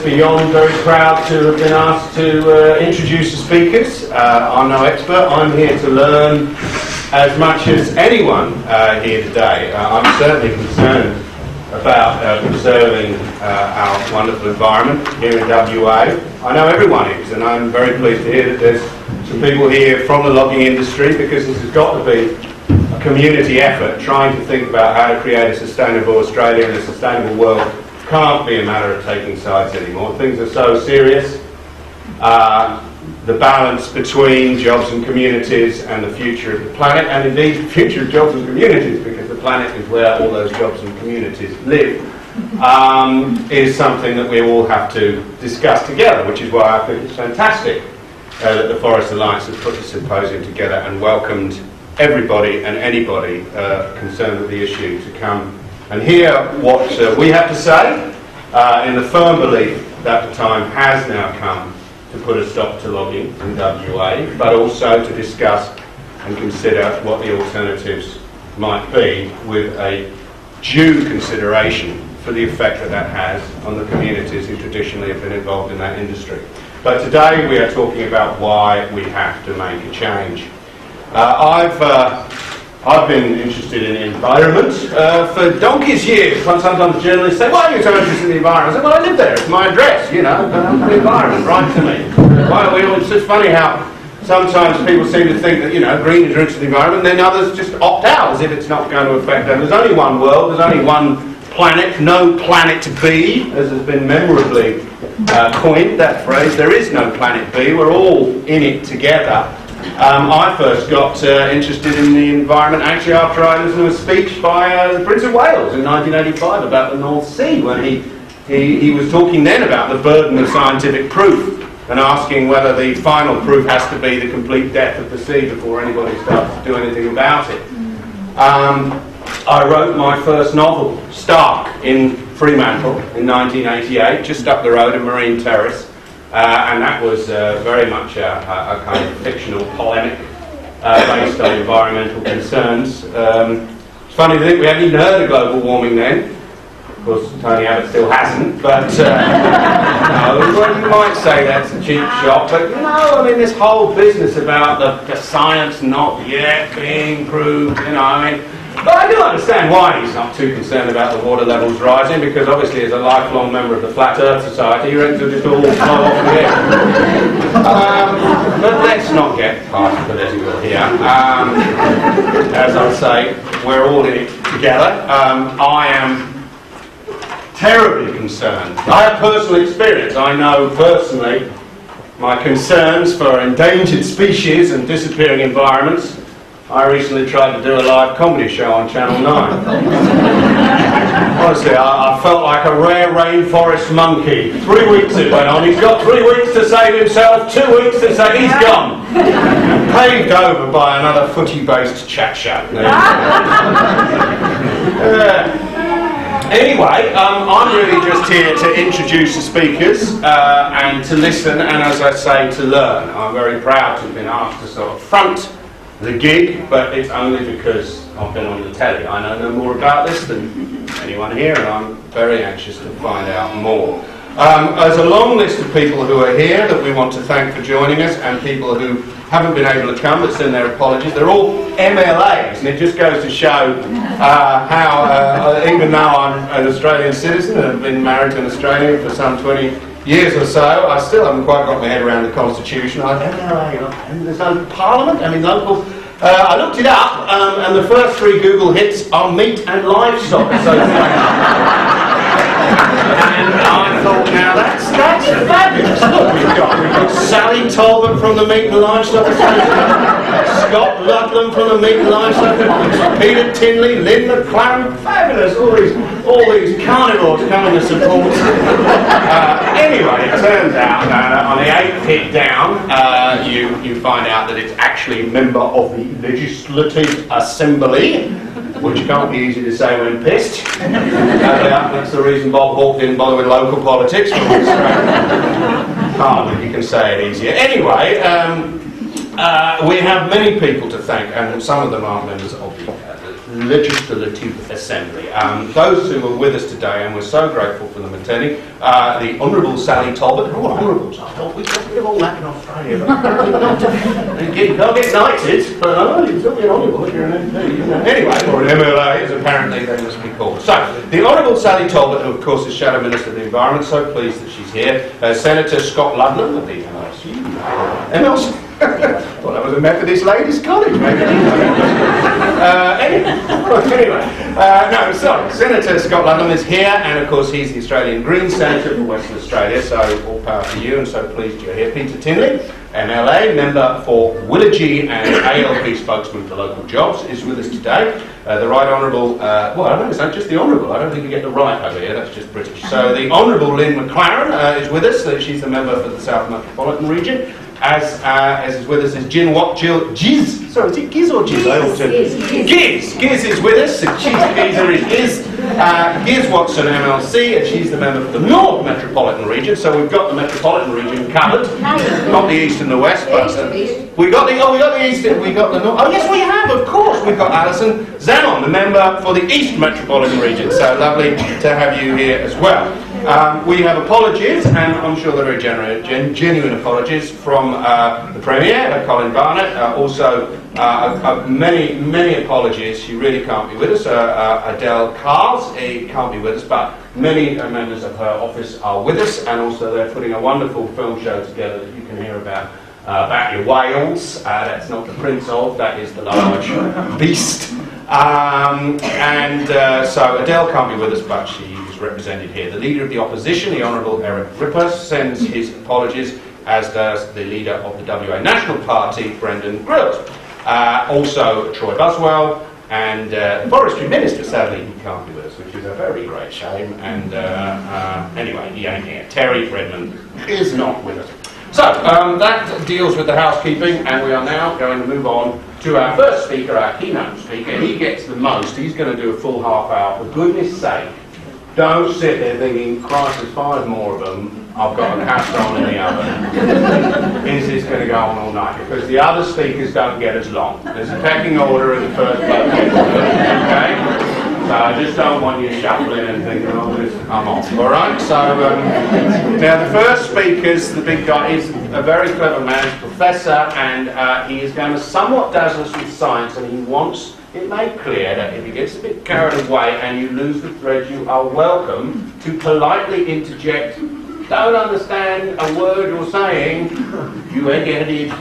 beyond very proud to have been asked to introduce the speakers. I'm no expert. I'm here to learn as much as anyone here today. I'm certainly concerned about preserving our wonderful environment here in WA. I know everyone is, and I'm very pleased to hear that there's some people here from the logging industry, because this has got to be a community effort trying to think about how to create a sustainable Australia and a sustainable world. Can't be a matter of taking sides anymore. Things are so serious. The balance between jobs and communities and the future of the planet, and indeed the future of jobs and communities, because the planet is where all those jobs and communities live, is something that we all have to discuss together, which is why I think it's fantastic that the Forest Alliance has put the symposium together and welcomed everybody and anybody concerned with the issue to come and hear what we have to say, in the firm belief that the time has now come to put a stop to logging in WA, but also to discuss and consider what the alternatives might be, with a due consideration for the effect that that has on the communities who traditionally have been involved in that industry. But today we are talking about why we have to make a change. I've been interested in the environment for donkey's years. Sometimes journalists say, "Why are you so interested in the environment?" I say, "Well, I live there. It's my address, you know. The environment, right to me." Why are we all? It's just funny how sometimes people seem to think that, you know, green is rich in the environment, and then others just opt out as if it's not going to affect them. There's only one world. There's only one planet. No planet B, as has been memorably coined, that phrase. There is no planet B. We're all in it together. I first got interested in the environment actually after I listened to a speech by the Prince of Wales in 1985 about the North Sea, when he was talking then about the burden of scientific proof and asking whether the final proof has to be the complete death of the sea before anybody starts to do anything about it. I wrote my first novel, Stark, in Fremantle in 1988, just up the road in Marine Terrace. And that was very much a kind of fictional polemic based on environmental concerns. It's funny to think we hadn't even heard of global warming then. Of course, Tony Abbott still hasn't, but no, well, you might say that's a cheap shot, but no, I mean, this whole business about the science not yet being proved, you know, I mean, but I do understand why he's not too concerned about the water levels rising, because obviously as a lifelong member of the Flat Earth Society, he reckons it'll just all flow off here. But let's not get past political here. As I say, we're all in it together. I am terribly concerned. I have personal experience. I know personally my concerns for endangered species and disappearing environments. I recently tried to do a live comedy show on Channel 9. Honestly, I felt like a rare rainforest monkey. 3 weeks it went on. He's got 3 weeks to save himself, 2 weeks to say he's gone. Paved over by another footy-based chat show. Anyway, I'm really just here to introduce the speakers and to listen, and as I say, to learn. I'm very proud to have been asked to sort of front the gig, but it's only because I've been on the telly. I know no more about this than anyone here, and I'm very anxious to find out more. There's a long list of people who are here that we want to thank for joining us, and people who haven't been able to come but send their apologies. They're all MLAs, and it just goes to show how, even though I'm an Australian citizen and have been married to an Australian for some 20 years or so, I still haven't quite got my head around the Constitution. There's no Parliament, I mean local. I looked it up, and the first 3 Google hits are meat and livestock association. And I thought, now that's fabulous. Look, we've got Sally Talbot from the Meat and Livestock Association, Scott Ludlam from the Meat and Livestock Association, Peter Tinley, Lynn McLaren, fabulous. All these carnivores coming to support. Anyway, it turns out that on the 8th hit down, you find out that it's actually a member of the Legislative Assembly, which can't be easy to say when pissed. That's the reason Bob Hawke didn't bother with local politics. Hardly, you can say it easier. Anyway, we have many people to thank, and some of them aren't members of the Legislative Assembly. Those who are with us today, and we're so grateful for them attending, the Honourable Sally Talbot. Oh, honourables, I thought we'd get rid of all that in Australia, but apparently not. You can't get knighted, but you still be an honourable if you're an MP. You know. Anyway, or an MLA, as apparently they must be called. So, the Honourable Sally Talbot, who of course is Shadow Minister of the Environment, so pleased that she's here. Senator Scott Ludlam of the MLC. Well, that was a Methodist ladies' college, maybe. Senator Scott Ludlam is here, and of course he's the Australian Green Senator for Western Australia, so all power to you, and so pleased you're here. Peter Tinley, MLA, member for Willagee and ALP spokesman for local jobs, is with us today. The Right Honourable, well, I don't know, it's not just the Honourable, I don't think you get the right over here, that's just British. So the Honourable Lynn McLaren is with us, she's the member for the South Metropolitan Region. As is with us is Giz. Sorry, is it Giz or Giz? Giz is with us. Chief Geezer is Giz. Giz Watson, MLC, and she's the member for the North Metropolitan Region. So we've got the Metropolitan Region covered. Not the East and the West, but we got the East and we got the North. Oh yes, we have, of course. We've got Alison Zanon, the member for the East Metropolitan Region. So lovely to have you here as well. We have apologies, and I'm sure they're very genuine apologies from the Premier, Colin Barnett. Also, many apologies. She really can't be with us. Adele Cars can't be with us, but many members of her office are with us, and also they're putting a wonderful film show together that you can hear about your whales. That's not the Prince of, that is the large beast. So Adele can't be with us, but she is represented here. The Leader of the Opposition, the Honourable Eric Ripper, sends his apologies, as does the Leader of the WA National Party, Brendan Grills. Also Troy Buswell, and the Forestry Minister, sadly, he can't be with us, which is a very great shame. And anyway, he ain't here. Terry Redmond is not with us. So, that deals with the housekeeping, and we are now going to move on to our first speaker, our keynote speaker. He gets the most. He's going to do a full half hour. For goodness sake, don't sit there thinking, Christ, there's 5 more of them. I've got a cast on in the oven. Is this going to go on all night? Because the other speakers don't get as long. There's a pecking order in the first place. Okay? So I just don't want you shuffling and thinking, oh, I'm off. All right? So now the first speaker's the big guy. He's a very clever man, professor, and he is going to somewhat dazzle us with science, and he wants it made clear that if he gets a bit carried away and you lose the thread, you are welcome to politely interject. Don't understand a word you're saying, you egg-headed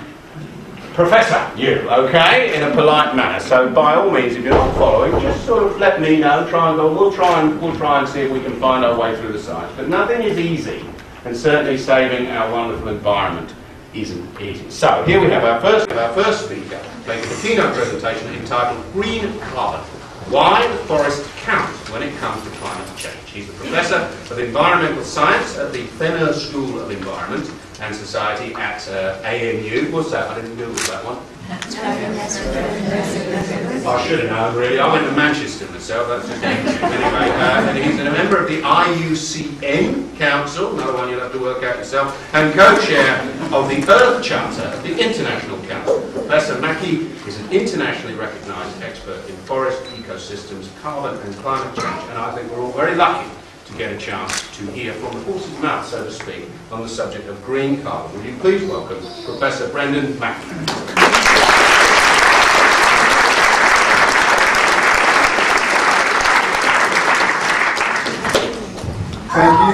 professor, you, okay, in a polite manner. So by all means, if you're not following, just sort of let me know. We'll try and see if we can find our way through the science. But nothing is easy, and certainly saving our wonderful environment isn't easy. So here we have our first speaker making a keynote presentation entitled Green Carbon: Why the Forests Count When It Comes to Climate Change. He's a professor of environmental science at the Fenner School of Environment and Society at ANU. What's that? I didn't Google that one. I should have known, really. I went to Manchester myself. That's just anyway. And he's a member of the IUCN Council, another one you'll have to work out yourself, and co-chair of the Earth Charter of the International Council. Professor Mackey is an internationally recognised expert in forest ecosystems, carbon and climate change, and I think we're all very lucky to get a chance to hear from the horse's mouth, so to speak, on the subject of green carbon. Would you please welcome Professor Brendan Mackey.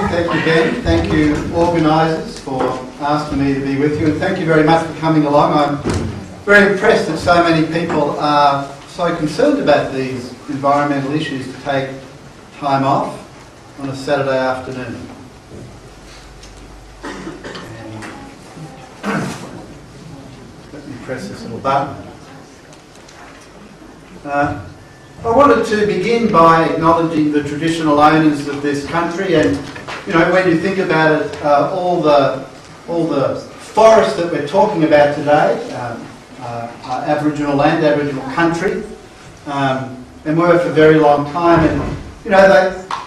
Thank you, Ben. Thank you, organisers, for asking me to be with you, and thank you very much for coming along. I'm very impressed that so many people are so concerned about these environmental issues to take time off on a Saturday afternoon. Let me press this little button. I wanted to begin by acknowledging the traditional owners of this country, and you know, when you think about it, all the forests that we're talking about today are Aboriginal land, Aboriginal country, and were for a very long time. And you know,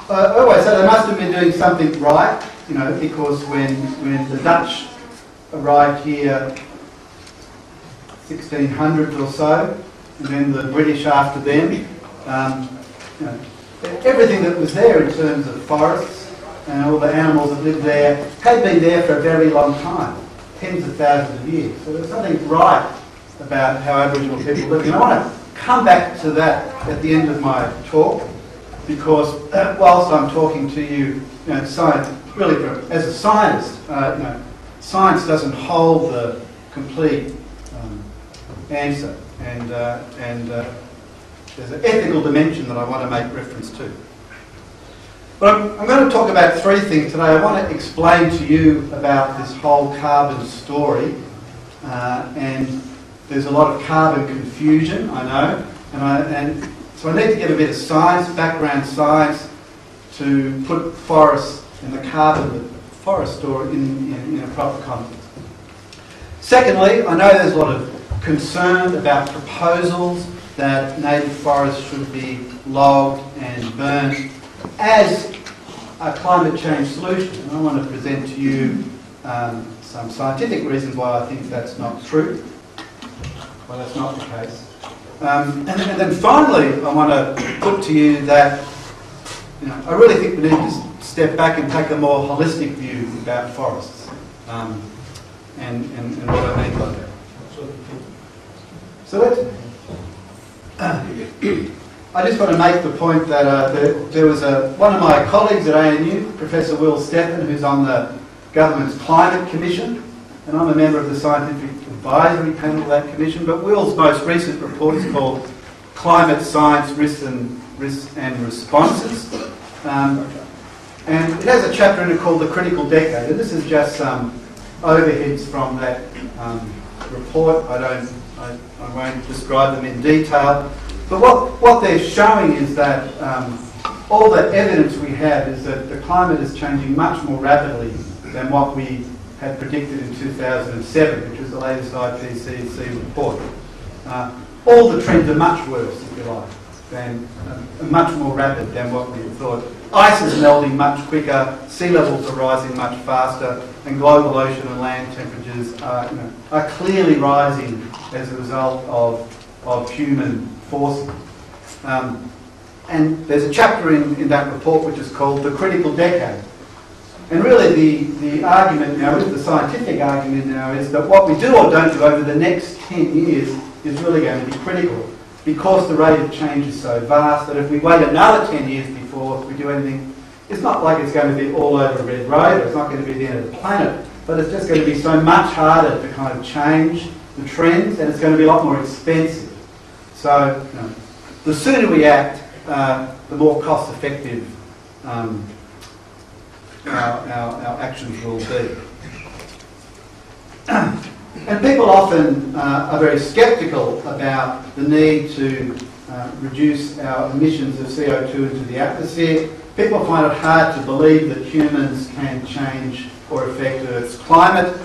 I always say they must have been doing something right, you know, because when the Dutch arrived here 1600s or so, and then the British after them, You know, everything that was there in terms of forests and all the animals that lived there had been there for a very long time, tens of thousands of years. So there's something right about how Aboriginal people live. And I want to come back to that at the end of my talk, because whilst I'm talking to you, science, really as a scientist, science doesn't hold the complete answer, and there's an ethical dimension that I want to make reference to. But I'm going to talk about three things today. I want to explain to you about this whole carbon story, and there's a lot of carbon confusion, I know, and so I need to give a bit of science, background science, to put forests and the carbon forest story in a proper context. Secondly, I know there's a lot of concern about proposals that native forests should be logged and burnt as a climate change solution. And I want to present to you some scientific reasons why I think that's not true, why that's not the case. And then finally, I want to put to you that I really think we need to step back and take a more holistic view about forests, and what I mean by that. So I just want to make the point that there was one of my colleagues at ANU, Professor Will Steffen, who's on the government's Climate Commission, and I'm a member of the Scientific Advisory Panel of that commission, but Will's most recent report is called Climate Science Risks and Responses. And it has a chapter in it called The Critical Decade, and this is just some overheads from that report. I won't describe them in detail, but what they're showing is that all the evidence we have is that the climate is changing much more rapidly than what we had predicted in 2007, which was the latest IPCC report. All the trends are much worse, if you like, than much more rapid than what we thought. Ice is melting much quicker, sea levels are rising much faster, and global ocean and land temperatures are clearly rising as a result of human forces. And there's a chapter in that report which is called The Critical Decade. And really the argument now, the scientific argument now, is that what we do or don't do over the next 10 years is really going to be critical, because the rate of change is so vast that if we wait another 10 years before we do anything, it's not like it's going to be all over a red road, or it's not going to be the end of the planet, but it's just going to be so much harder to kind of change the trends, and it's going to be a lot more expensive. So the sooner we act, the more cost effective our actions will be. And people often are very sceptical about the need to reduce our emissions of CO2 into the atmosphere. People find it hard to believe that humans can change or affect Earth's climate.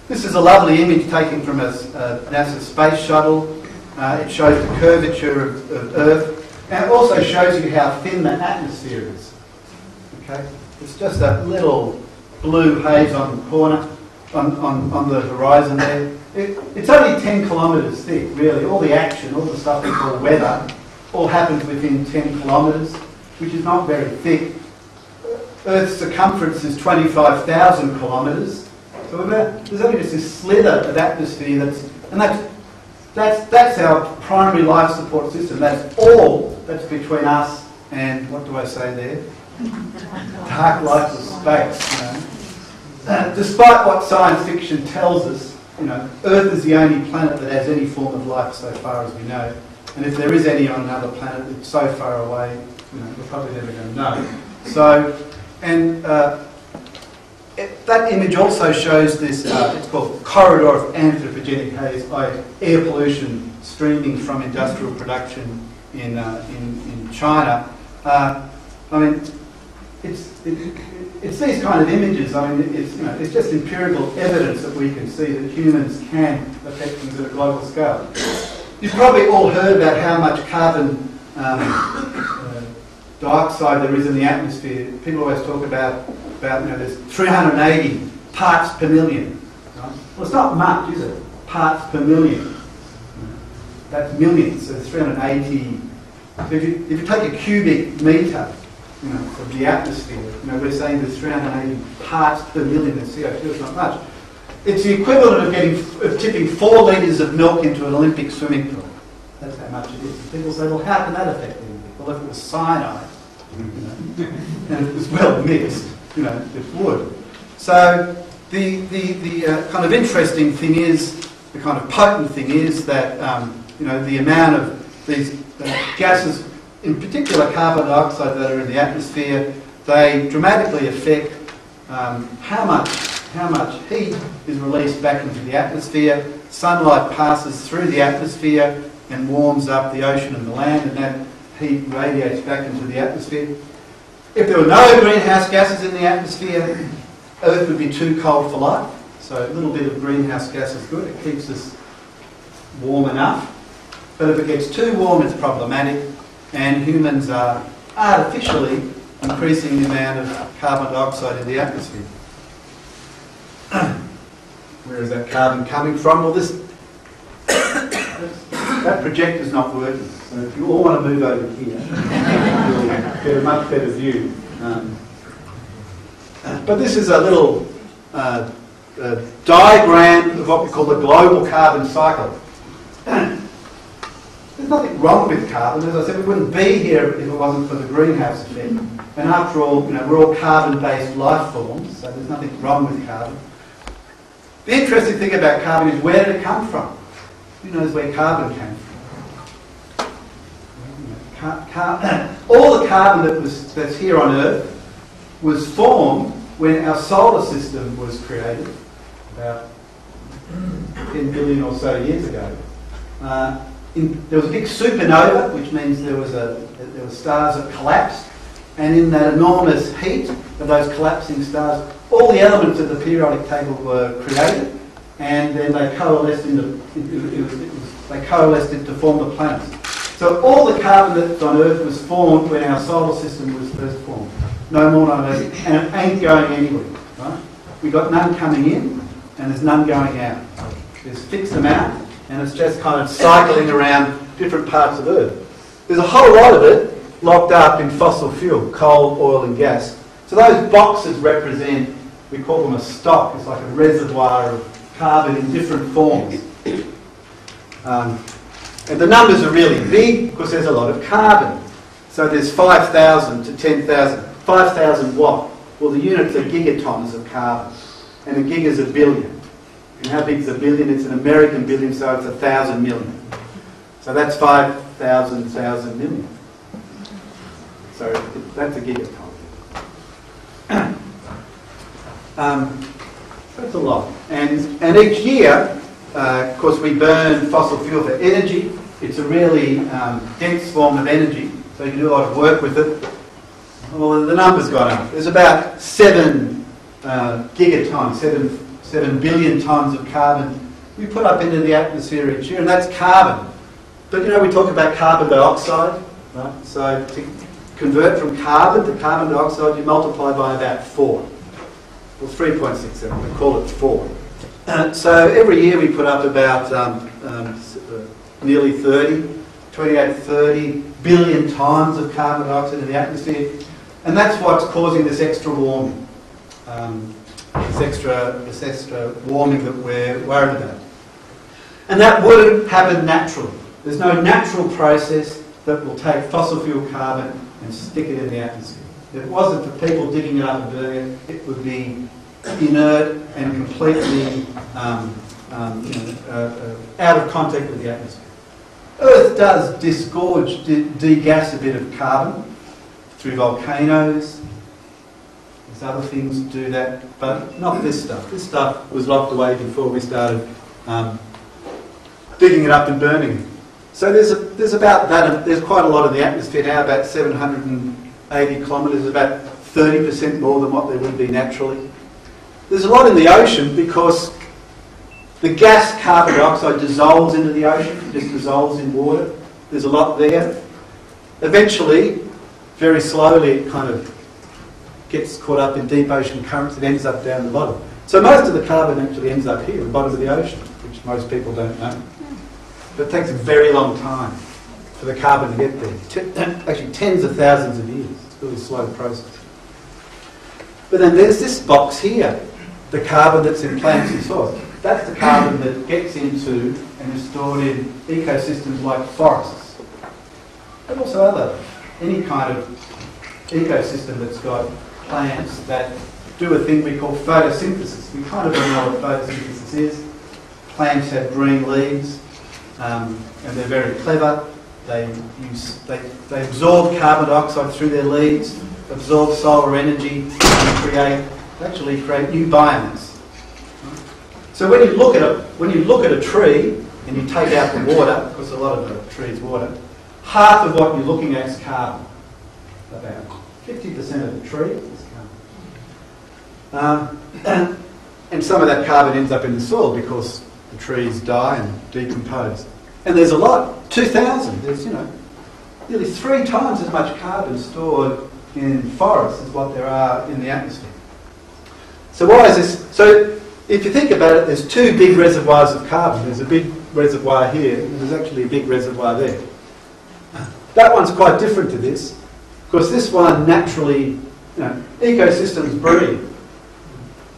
This is a lovely image taken from a NASA space shuttle. It shows the curvature of Earth, and it also shows you how thin the atmosphere is. Okay? It's just a little blue haze on the corner, on the horizon there. It's only 10 kilometres thick, really. All the action, all the stuff we call weather, all happens within 10 kilometres, which is not very thick. Earth's circumference is 25,000 kilometres. So there's only just this slither of atmosphere that's our primary life support system. That's all that's between us and, what do I say there? Dark, lifeless space. Despite what science fiction tells us, Earth is the only planet that has any form of life so far as we know. And if there is any on another planet, it's so far away, we're probably never going to know. So, and that image also shows this, it's called corridor of anthropogenic haze, air pollution streaming from industrial production in China. It's these kind of images. It's just empirical evidence that we can see that humans can affect things at a global scale. You've probably all heard about how much carbon dioxide there is in the atmosphere. People always talk about there's 380 parts per million. Right? Well, it's not much, is it? Parts per million. That's millions. So there's 380 So if you take a cubic metre, of the atmosphere, we're saying there's 380 parts per million of CO2, it's not much. It's the equivalent of tipping 4 litres of milk into an Olympic swimming pool. That's how much it is. And people say, well, how can that affect the Olympic? Well, if it was cyanide, and it was well mixed, it would. So the kind of interesting thing is, the kind of potent thing is that, the amount of these gases, in particular carbon dioxide that are in the atmosphere, they dramatically affect how much heat is released back into the atmosphere. Sunlight passes through the atmosphere and warms up the ocean and the land, and that heat radiates back into the atmosphere. If there were no greenhouse gases in the atmosphere, Earth would be too cold for life. So a little bit of greenhouse gas is good. It keeps us warm enough. But if it gets too warm, it's problematic. And humans are artificially increasing the amount of carbon dioxide in the atmosphere. Where is that carbon coming from? Well, that projector's not working. So if you all want to move over here, you'll get a much better view. But this is a little diagram of what we call the global carbon cycle. There's nothing wrong with carbon. As I said, we wouldn't be here if it wasn't for the greenhouse effect. And after all, we're all carbon-based life forms, so there's nothing wrong with carbon. The interesting thing about carbon is, where did it come from? Who knows where carbon came from? All the carbon that's here on Earth was formed when our solar system was created, about 10 billion or so years ago. There was a big supernova, which means there were stars that collapsed, and in that enormous heat of those collapsing stars, all the elements of the periodic table were created, and then they coalesced to form the planets. So all the carbon that's on Earth was formed when our solar system was first formed. No more on Earth, and it ain't going anywhere. Right? We've got none coming in, and there's none going out. There's a fixed amount, and it's just kind of cycling around different parts of Earth. There's a whole lot of it locked up in fossil fuel, coal, oil and gas. So those boxes represent, we call them a stock, it's like a reservoir of carbon in different forms. And the numbers are really big because there's a lot of carbon. So there's 5,000 to 10,000. 5,000 what? Well, the units are gigatons of carbon, and a gig is a billion. And how big is a billion? It's an American billion, so it's 1,000 million. So that's 5,000 million. So that's a gigaton. That's a lot. And each year, of course, we burn fossil fuel for energy. It's a really dense form of energy, so you can do a lot of work with it. Well, the number's gone up. There's about 7 gigatons, 7 billion tonnes of carbon we put up into the atmosphere each year, and that's carbon. But we talk about carbon dioxide, right? So to convert from carbon to carbon dioxide, you multiply by about 4. Well, 3.67, we call it 4. So every year we put up about nearly 28, 30 billion tonnes of carbon dioxide in the atmosphere. And that's what's causing this extra warming, this extra warming that we're worried about. And that wouldn't happen naturally. There's no natural process that will take fossil fuel carbon and stick it in the atmosphere. If it wasn't for people digging it up and burning it, it would be inert and completely out of contact with the atmosphere. Earth does disgorge, degas a bit of carbon through volcanoes. There's other things that do that, but not this stuff. This stuff was locked away before we started digging it up and burning it. So there's about that. There's quite a lot in the atmosphere now, about 780 kilometres, about 30% more than what there would be naturally. There's a lot in the ocean because the gas carbon dioxide dissolves into the ocean, it just dissolves in water. There's a lot there. Eventually, very slowly, it kind of gets caught up in deep ocean currents and ends up down the bottom. So most of the carbon actually ends up here, at the bottom of the ocean, which most people don't know. But it takes a very long time for the carbon to get there. Actually, tens of thousands of years. It's a really slow process. But then there's this box here, the carbon that's in plants and soils. That's the carbon that gets into and is stored in ecosystems like forests, but also any kind of ecosystem that's got plants that do a thing we call photosynthesis. We kind of don't know what photosynthesis is. Plants have green leaves, and they're very clever. They absorb carbon dioxide through their leaves, absorb solar energy, and actually create new biomass. So when you look at a tree and you take out the water, because a lot of the tree is water, half of what you're looking at is carbon. About 50% of the tree is carbon. And some of that carbon ends up in the soil because the trees die and decompose. And there's a lot, 2,000. There's, nearly 3 times as much carbon stored in forests as what there are in the atmosphere. So why is this? So if you think about it, there's 2 big reservoirs of carbon. There's a big reservoir here, and there's actually a big reservoir there. That one's quite different to this, because this one naturally, ecosystems breathe,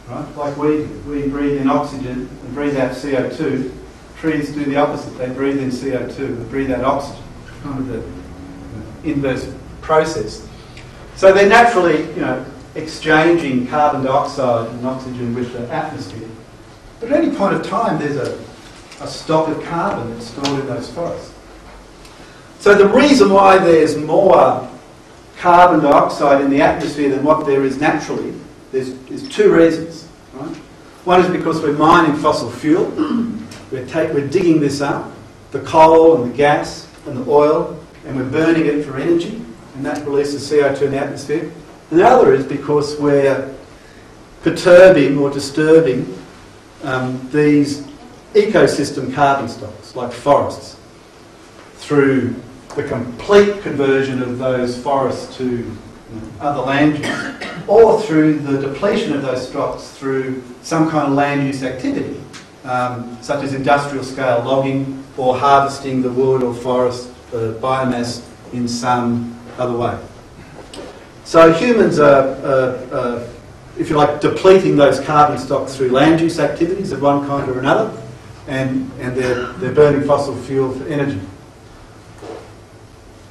right? Like we breathe in oxygen and breathe out CO2. Trees do the opposite. They breathe in CO2 and breathe out oxygen. Kind of the inverse process. So they're naturally, exchanging carbon dioxide and oxygen with the atmosphere. But at any point of time, there's a stock of carbon that's stored in those forests. So the reason why there's more carbon dioxide in the atmosphere than what there is naturally, there's 2 reasons. Right? One is because we're mining fossil fuel. We're digging this up, the coal and the gas and the oil, and we're burning it for energy, and that releases CO2 in the atmosphere. And the other is because we're perturbing or disturbing these ecosystem carbon stocks, like forests, through the complete conversion of those forests to other land use, or through the depletion of those stocks through some kind of land use activity, such as industrial scale logging or harvesting the wood or forest biomass in some other way. So humans are, if you like, depleting those carbon stocks through land use activities of one kind or another, and they're burning fossil fuel for energy.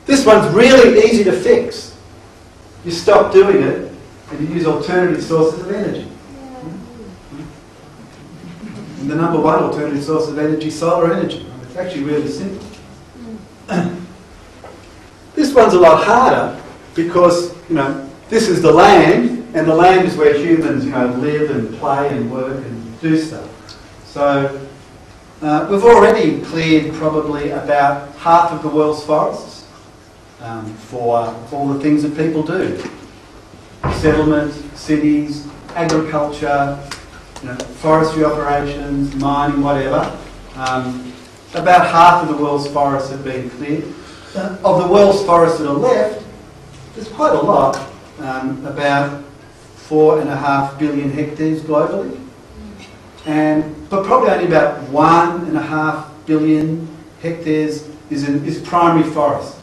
This one's really easy to fix. You stop doing it and you use alternative sources of energy. And the number one alternative source of energy is solar energy. It's actually really simple. This one's a lot harder because, this is the land, and the land is where humans, live and play and work and do stuff. So we've already cleared probably about half of the world's forests for all the things that people do. Settlement, cities, agriculture, forestry operations, mining, whatever. About half of the world's forests have been cleared. Of the world's forests that are left, there's quite a lot, about 4.5 billion hectares globally, but probably only about 1.5 billion hectares is primary forest,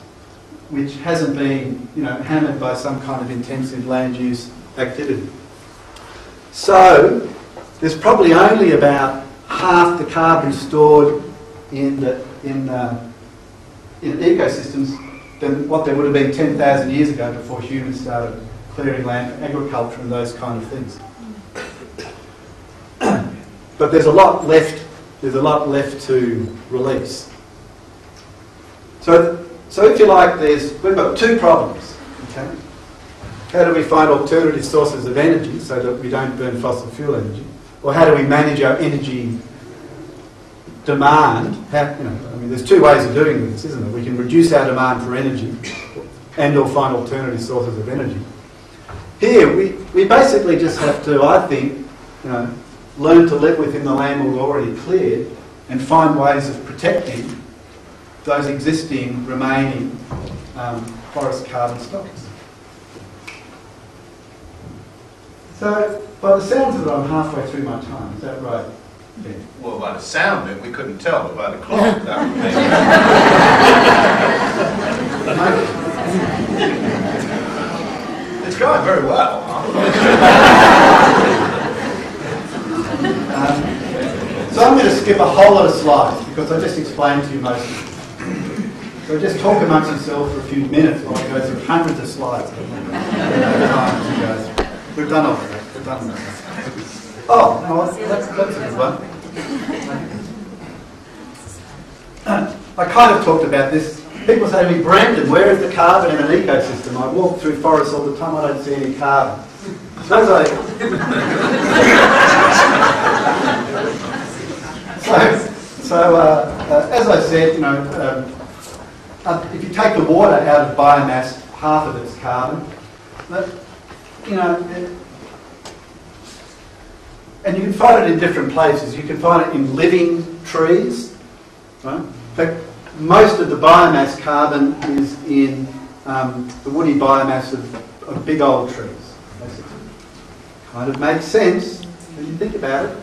which hasn't been, hammered by some kind of intensive land use activity. So there's probably only about half the carbon stored in ecosystems than what there would have been 10,000 years ago before humans started clearing land for agriculture and those kind of things. But there's a lot left. There's a lot left to release. So if you like, we've got 2 problems. Okay? How do we find alternative sources of energy so that we don't burn fossil fuel energy? Or how do we manage our energy demand? There's 2 ways of doing this, isn't there? We can reduce our demand for energy and or find alternative sources of energy. Here, we basically just have to, I think, learn to live within the land we've already cleared and find ways of protecting those existing remaining forest carbon stocks. So, by the sounds of it, I'm halfway through my time. Is that right? Well, by the sound of it, we couldn't tell, but by the clock, that would be. It's going very well. So I'm going to skip a whole lot of slides because I just explained to you most of it. So just talk amongst yourself for a few minutes while I go through hundreds of slides. We've done all of that. We've done that. Oh, no, that's a good one. I kind of talked about this. People say to me, Brandon, where is the carbon in an ecosystem? I walk through forests all the time, I don't see any carbon. So as I said, you know, if you take the water out of biomass, half of it's carbon. But, you know, and you can find it in different places. You can find it in living trees. Right? In fact, most of the biomass carbon is in the woody biomass of big old trees. Basically. Kind of makes sense when you think about it.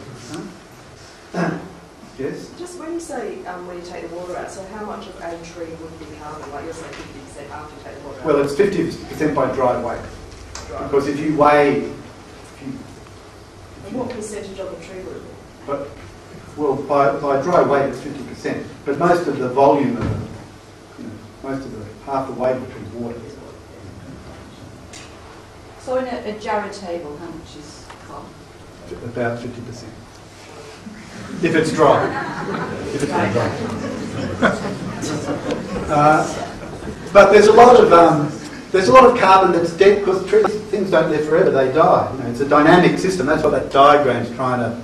Yes? Just when you say when you take the water out, so how much of a tree would be carbon? Like you're saying 50% after you take the water out? Well, it's 50% by dry weight. Because if you weigh... And what percentage of the tree would it be? But, well, by dry weight it's 50%. But most of the volume of it, you know, most of the half the weight of the tree is water. So in a Jarrah table, how much is carbon? About 50%. If it's dry. If it's not dry. But there's a lot of carbon that's dead because things don't live forever. They die. You know, it's a dynamic system. That's what that diagram's trying to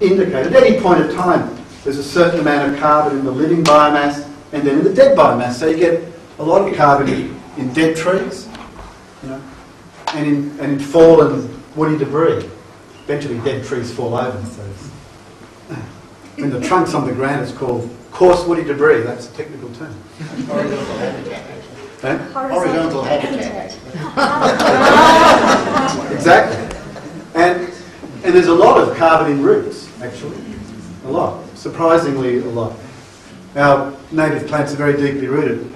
indicate. At any point of time, there's a certain amount of carbon in the living biomass and then in the dead biomass. So you get a lot of carbon in dead trees, you know, and in fallen woody debris. Eventually, dead trees fall over. So when the trunk's on the ground, it's called coarse woody debris. That's a technical term. Horizontal habitat. Eh? Horizontal habitat. Exactly. And there's a lot of carbon in roots, actually. A lot. Surprisingly, a lot. Our native plants are very deeply rooted.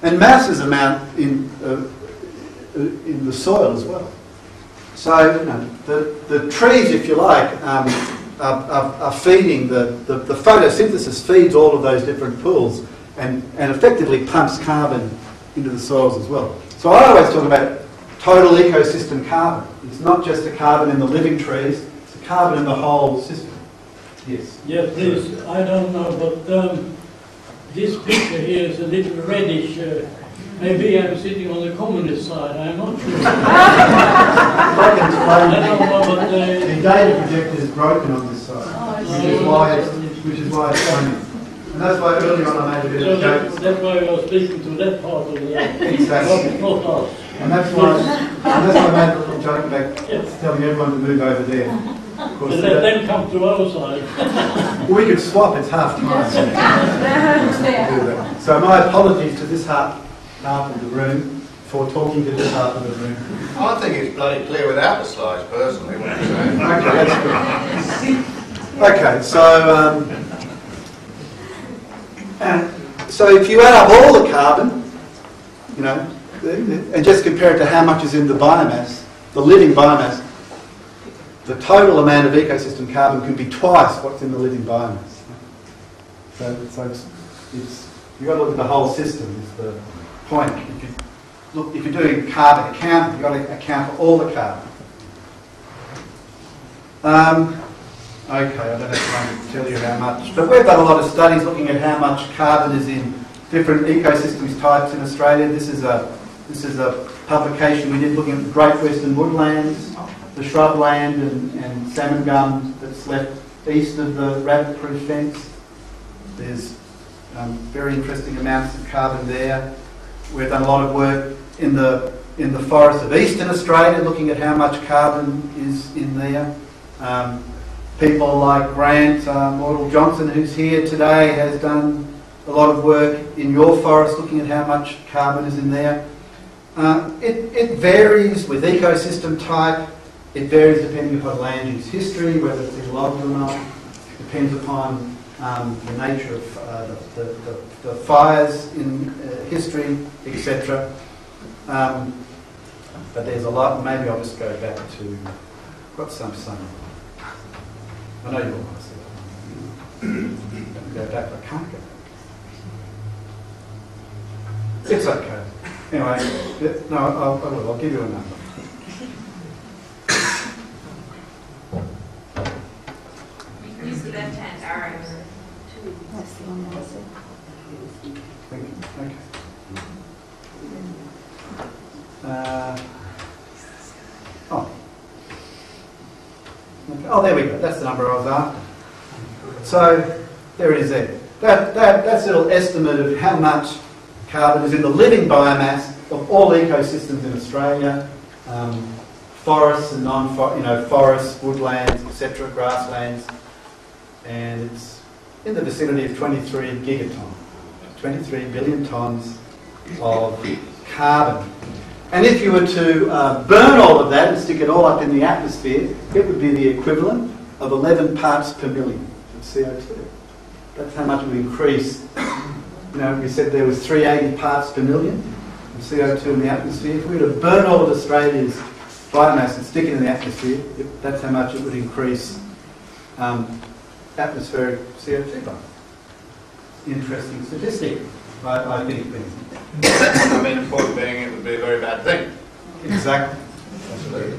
And masses amount in the soil as well. So, you know, the trees, if you like, are feeding, the photosynthesis feeds all of those different pools and effectively pumps carbon into the soils as well. So I always talk about total ecosystem carbon. It's not just the carbon in the living trees, it's the carbon in the whole system. Yes? Yeah, please. I don't know, but this picture here is a little reddish. Maybe I'm sitting on the communist side, I'm not sure. I can explain. I don't know, but the data projector is broken on this side, which is why it's showing. And that's why earlier on I made a bit of a joke. That's why I was speaking to that part of the exactly. not us. And that's why I made a little joke about telling everyone to move over there. Let them come to our side. We could swap, it's half time. So my apologies to this half of the room for talking to this half of the room. I think it's bloody clear without the slides, personally. What I'm saying. Okay, that's good. Okay, so if you add up all the carbon, you know, and just compare it to how much is in the biomass, the living biomass, the total amount of ecosystem carbon can be twice what's in the living biomass. So you've got to look at the whole system. Is the point. If you're doing carbon accounting, you've got to account for all the carbon. Okay, I don't have time to tell you how much, but we've done a lot of studies looking at how much carbon is in different ecosystems types in Australia. This is a publication we did looking at the Great Western Woodlands, the shrubland and salmon gum that's left east of the rabbit-proof fence. There's very interesting amounts of carbon there. We've done a lot of work in the forests of eastern Australia, looking at how much carbon is in there. People like Grant Mortal Johnson, who's here today, has done a lot of work in your forest, looking at how much carbon is in there. It varies with ecosystem type. It varies depending upon land use history, whether it's been logged or not. Depends upon the nature of the fires in history, etc. But there's a lot. Maybe I'll just go back to what's some sun. I know you all want to see that. Go back. I can't go back. It's okay. Anyway, no, I will. I'll give you a number. Use the left-hand arrows. That's the one I said. Thank you. Okay. Oh, there we go. That's the number I was after. So there it is there. That's a little estimate of how much carbon is in the living biomass of all ecosystems in Australia, forests and non-forests, forests, woodlands, etc., grasslands, and it's in the vicinity of 23 gigatons, 23 billion tonnes of carbon. And if you were to burn all of that and stick it all up in the atmosphere, it would be the equivalent of 11 parts per million of CO2. That's how much it would increase. We said there was 380 parts per million of CO2 in the atmosphere. If we were to burn all of Australia's biomass and stick it in the atmosphere, that's how much it would increase atmospheric CO2 by. Interesting statistic, I think. I mean, the point being, it would be a very bad thing. Exactly. Absolutely.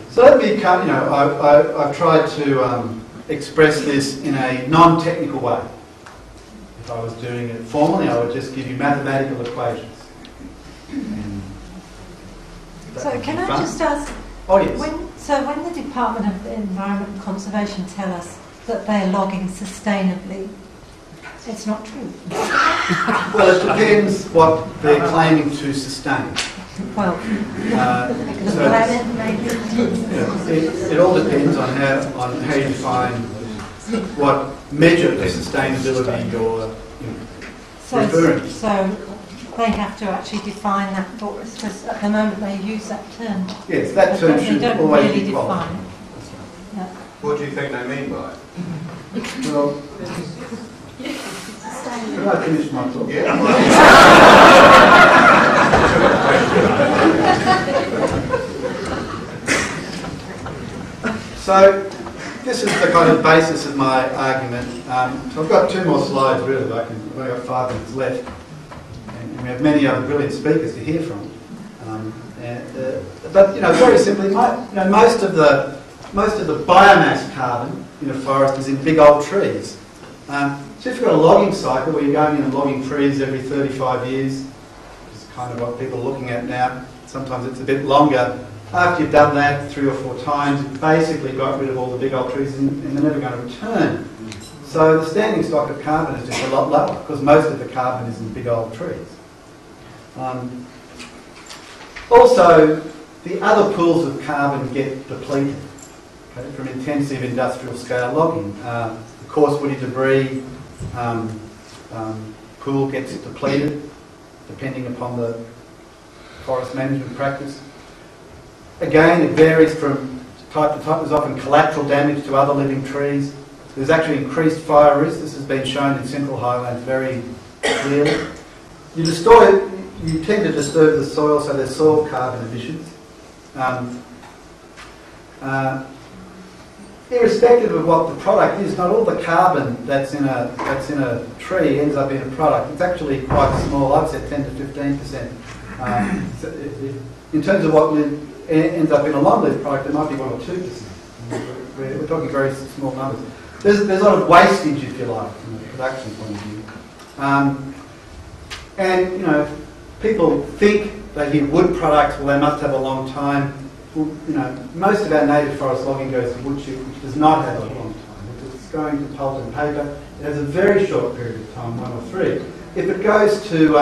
So let me come, I've tried to express this in a non-technical way. If I was doing it formally, I would just give you mathematical equations. So can I just ask, oh yes. when the Department of Environment and Conservation tell us that they're logging sustainably, it's not true. Well, it depends what they're claiming to sustain. Well, so it all depends on how you define what measure of sustainability you're referring to. So they have to actually define that for us, because at the moment they use that term. Yes, that term should always really be define it. Yeah. What do you think they mean by it? Well, can I finish my talk? Yeah. So, this is the kind of basis of my argument. So I've got 2 more slides really, but I've only got 5 minutes left. And we have many other brilliant speakers to hear from. But very simply, most of the biomass carbon in a forest is in big old trees. So if you've got a logging cycle where you're going in and logging trees every 35 years, which is kind of what people are looking at now, sometimes it's a bit longer. After you've done that 3 or 4 times, you've basically got rid of all the big old trees and they're never going to return. So the standing stock of carbon is just a lot lower because most of the carbon is in big old trees. Also, the other pools of carbon get depleted from intensive industrial scale logging. The coarse woody debris pool gets depleted depending upon the forest management practice. Again, it varies from type to type. There's often collateral damage to other living trees. There's actually increased fire risk. This has been shown in Central Highlands very clearly. You tend to disturb the soil, so there's soil carbon emissions. Irrespective of what the product is, not all the carbon that's in a tree ends up in a product. It's actually quite small. I'd say 10 to 15%. In terms of what ends up in a long-lived product, it might be 1 or 2%. We're talking very small numbers. There's a lot of wastage, if you like, from a production point of view. And people think they hear wood products. Well, they must have a long time. Well, most of our native forest logging goes to wood chip, which does not have a long time. If it's going to pulp and paper, it has a very short period of time, 1 or 3. If it goes to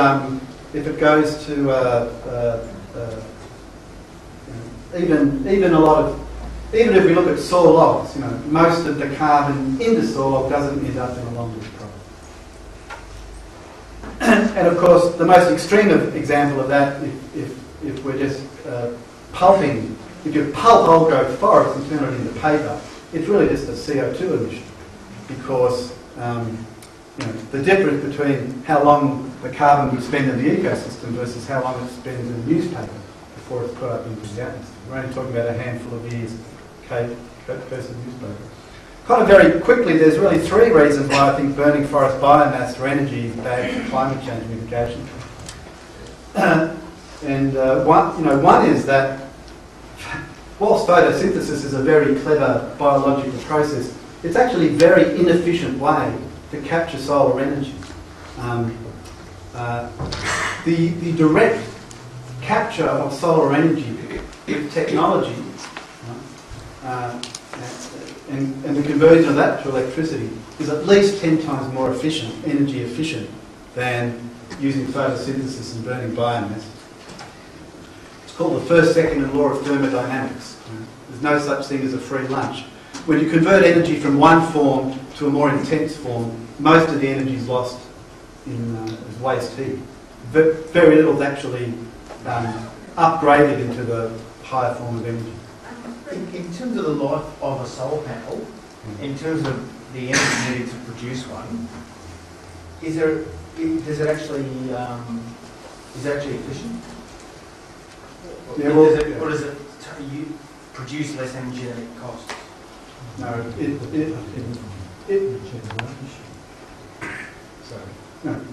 even if we look at saw logs, most of the carbon in the saw log doesn't end up in a long-lived product. And of course, the most extreme example of that, if if we're just pulping, if you pulp old growth forest and turn it into paper, it's really just a CO2 emission, because the difference between how long the carbon we spend in the ecosystem versus how long it spends in the newspaper before it's put up into the atmosphere. We're only talking about a handful of years versus newspaper. Kind of very quickly, there's really three reasons why I think burning forest biomass for energy is bad for climate change mitigation. One is that whilst photosynthesis is a very clever biological process, it's actually a very inefficient way to capture solar energy. The direct capture of solar energy with technology and the conversion of that to electricity is at least 10 times more efficient, energy efficient, than using photosynthesis and burning biomass. It's called the first, second and law of thermodynamics. There's no such thing as a free lunch. When you convert energy from one form to a more intense form, most of the energy is lost as waste heat. Very little is actually upgraded into the higher form of energy. In terms of the life of a solar panel, in terms of the energy needed to produce one, is it actually efficient? Yeah, or does it produce less energy than it costs? No,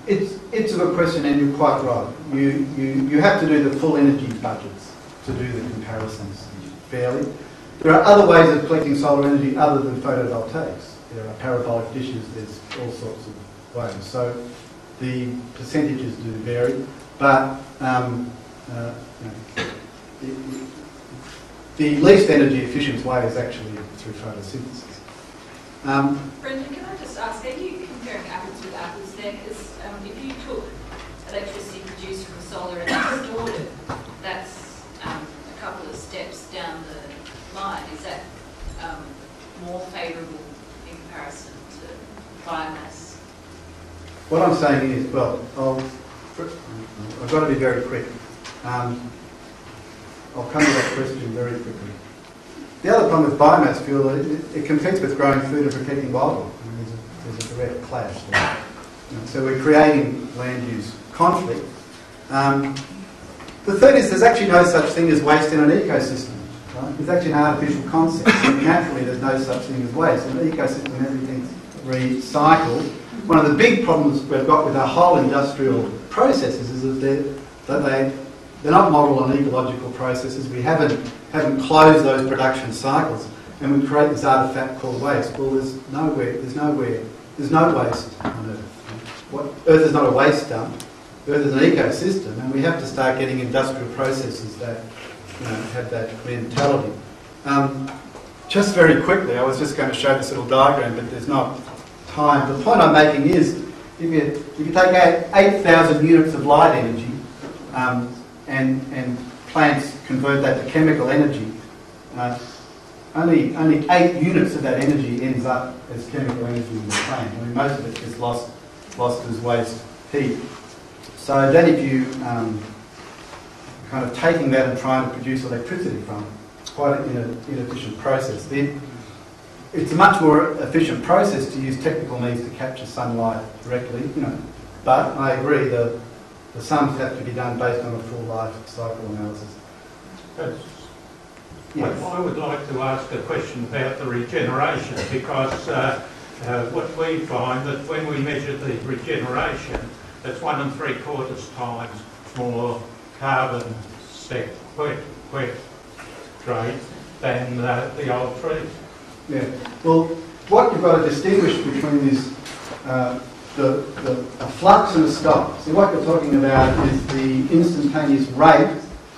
it's a good question, and you're quite right. You have to do the full energy budgets to do the comparisons fairly. There are other ways of collecting solar energy other than photovoltaics. There are parabolic dishes, there's all sorts of ways. So the percentages do vary, but the least energy efficient way is actually through photosynthesis. Brendan, can I just ask, are you comparing apples with apples there? Because if you took electricity produced from solar and stored it, that's a couple of steps down the line. Is that more favourable in comparison to biomass? What I'm saying is, well, I've got to be very quick. I'll come to that question very quickly. The other problem with biomass fuel, it competes with growing food and protecting wildlife. I mean, there's a direct clash there. So we're creating land use conflict. The third is there's actually no such thing as waste in an ecosystem. Right? It's actually an artificial concept. So naturally, there's no such thing as waste. In an ecosystem, everything's recycled. One of the big problems we've got with our whole industrial processes is that they're not modelled on ecological processes. We haven't closed those production cycles, and we create this artefact called waste. Well, there's no waste on Earth. Earth is not a waste dump. Earth is an ecosystem, and we have to start getting industrial processes that have that mentality. Just very quickly, I was just going to show this little diagram, but there's not time. The point I'm making is, if you take out 8,000 units of light energy, and plants convert that to chemical energy, only 8 units of that energy ends up as chemical energy in the plant. I mean, most of it is lost as waste heat. So then if you kind of taking that and trying to produce electricity from it, it's quite an inefficient process. It's a much more efficient process to use technical means to capture sunlight directly, but I agree the sums have to be done based on a full life cycle analysis. Yes. I would like to ask a question about the regeneration, because what we find that when we measure the regeneration, it's 1 3/4 times more carbon sequestration than the old trees. Yeah. Well, what you've got to distinguish between this a flux and a stop. So what you're talking about is the instantaneous rate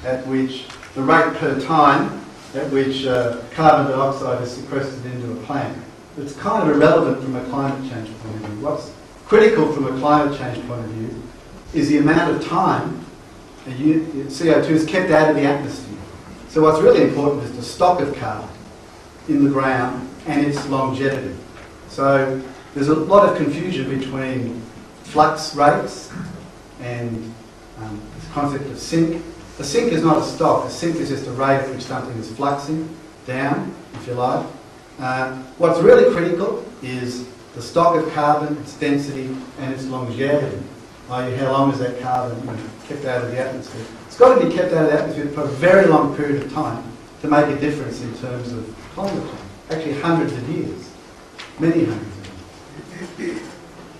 at which, the rate per time at which carbon dioxide is sequestered into a plant. It's kind of irrelevant from a climate change point of view. What's critical from a climate change point of view is the amount of time CO2 is kept out of the atmosphere. So what's really important is the stock of carbon in the ground and its longevity. So there's a lot of confusion between flux rates and this concept of sink. A sink is not a stock. A sink is just a rate at which something is fluxing down, if you like. What's really critical is the stock of carbon, its density, and its longevity. i.e. how long is that carbon kept out of the atmosphere. It's got to be kept out of the atmosphere for a very long period of time to make a difference in terms of climate change. Actually hundreds of years, many hundreds of years.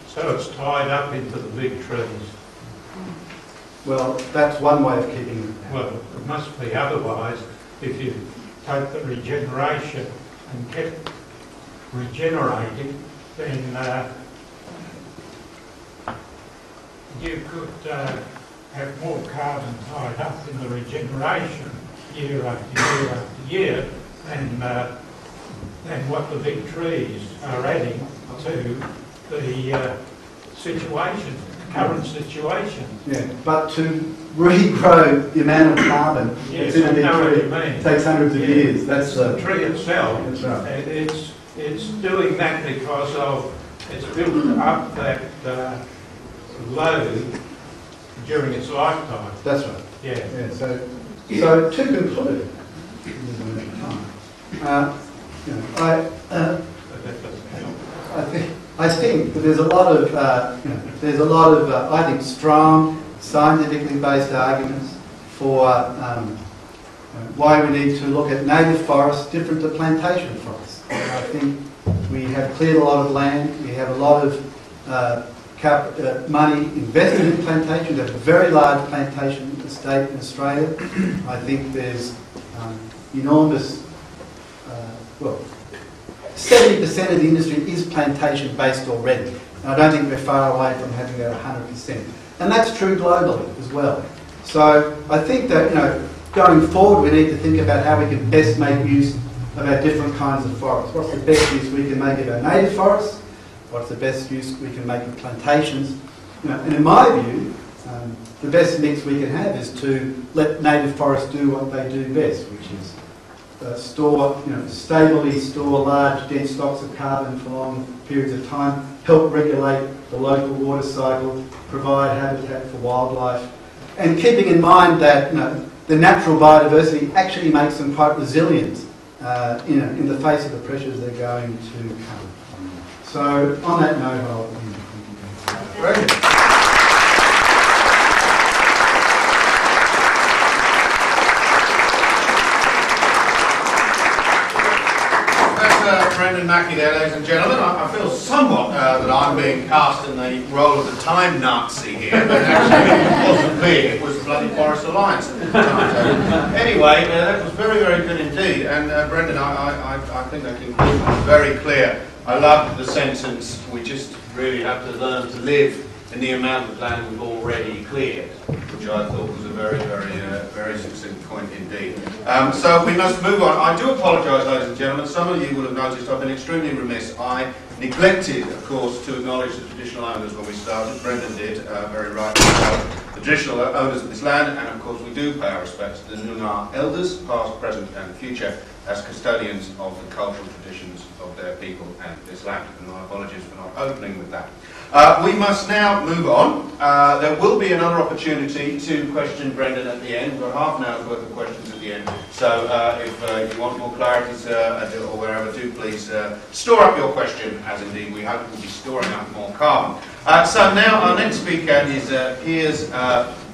So it's tied up into the big trees. Well, that's one way of keeping it. Well, it must be otherwise. If you take the regeneration and kept regenerating, then you could have more carbon tied up in the regeneration year after year after year than what the big trees are adding to the situation, current situation. Yeah, but to regrow the amount of carbon yes, that's in a big tree takes hundreds of years. That's the tree itself. That's right. It's doing that because of it's built up that load during its lifetime. That's right. Yeah. So to conclude, I think that there's a lot of I think strong scientifically based arguments for why we need to look at native forests different to plantation forests. I think we have cleared a lot of land. We have a lot of money invested in plantation. There's a very large plantation estate in Australia. I think there's enormous, 70% of the industry is plantation based already. And I don't think we're far away from having that 100%. And that's true globally as well. So I think that, going forward we need to think about how we can best make use of our different kinds of forests. What's the best use we can make of our native forests? What's the best use we can make of plantations? And in my view, the best mix we can have is to let native forests do what they do best, which is stably store large, dense stocks of carbon for long periods of time, help regulate the local water cycle, provide habitat for wildlife, and keeping in mind that the natural biodiversity actually makes them quite resilient in the face of the pressures they're going to come. So on that note, I'll end. Thank you. Brendan Mackey there, ladies and gentlemen. I feel somewhat that I'm being cast in the role of the time Nazi here, but actually it wasn't me, it was the bloody Forest Alliance at the time. So, anyway, that was very, very good indeed. And Brendan, I think that conclusion was very clear. I loved the sentence, we just really have to learn to live in the amount of land we've already cleared, which I thought was a very, very succinct point indeed. So we must move on. I do apologise, ladies and gentlemen. Some of you will have noticed I've been extremely remiss. I neglected, of course, to acknowledge the traditional owners when we started. Brendan did, very rightly so. The traditional owners of this land, and of course we do pay our respects to the Notre elders, past, present and future, as custodians of the cultural traditions of their people and this land. And my apologies for not opening with that. We must now move on. There will be another opportunity to question Brendan at the end. We've got half an hour's worth of questions at the end. So if you want more clarity or wherever, do please store up your question, as indeed we hope we'll be storing up more carbon. So now our next speaker is Piers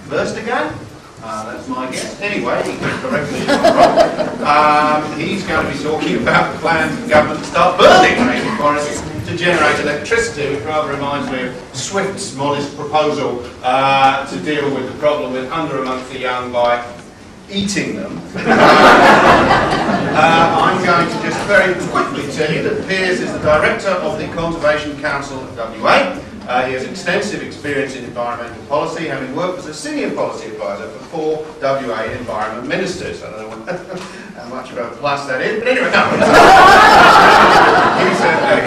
Verstegen. That's my guess. Anyway, he can correct me if I'm wrong. He's going to be talking about the plans of the government to start burning native forests to generate electricity, which rather reminds me of Swift's modest proposal to deal with the problem with hunger amongst the young by eating them. I'm going to just very quickly tell you that Piers is the Director of the Conservation Council of WA. He has extensive experience in environmental policy, having worked as a senior policy advisor for 4 WA environment ministers. I don't know how much of a plus that is, but anyway, no.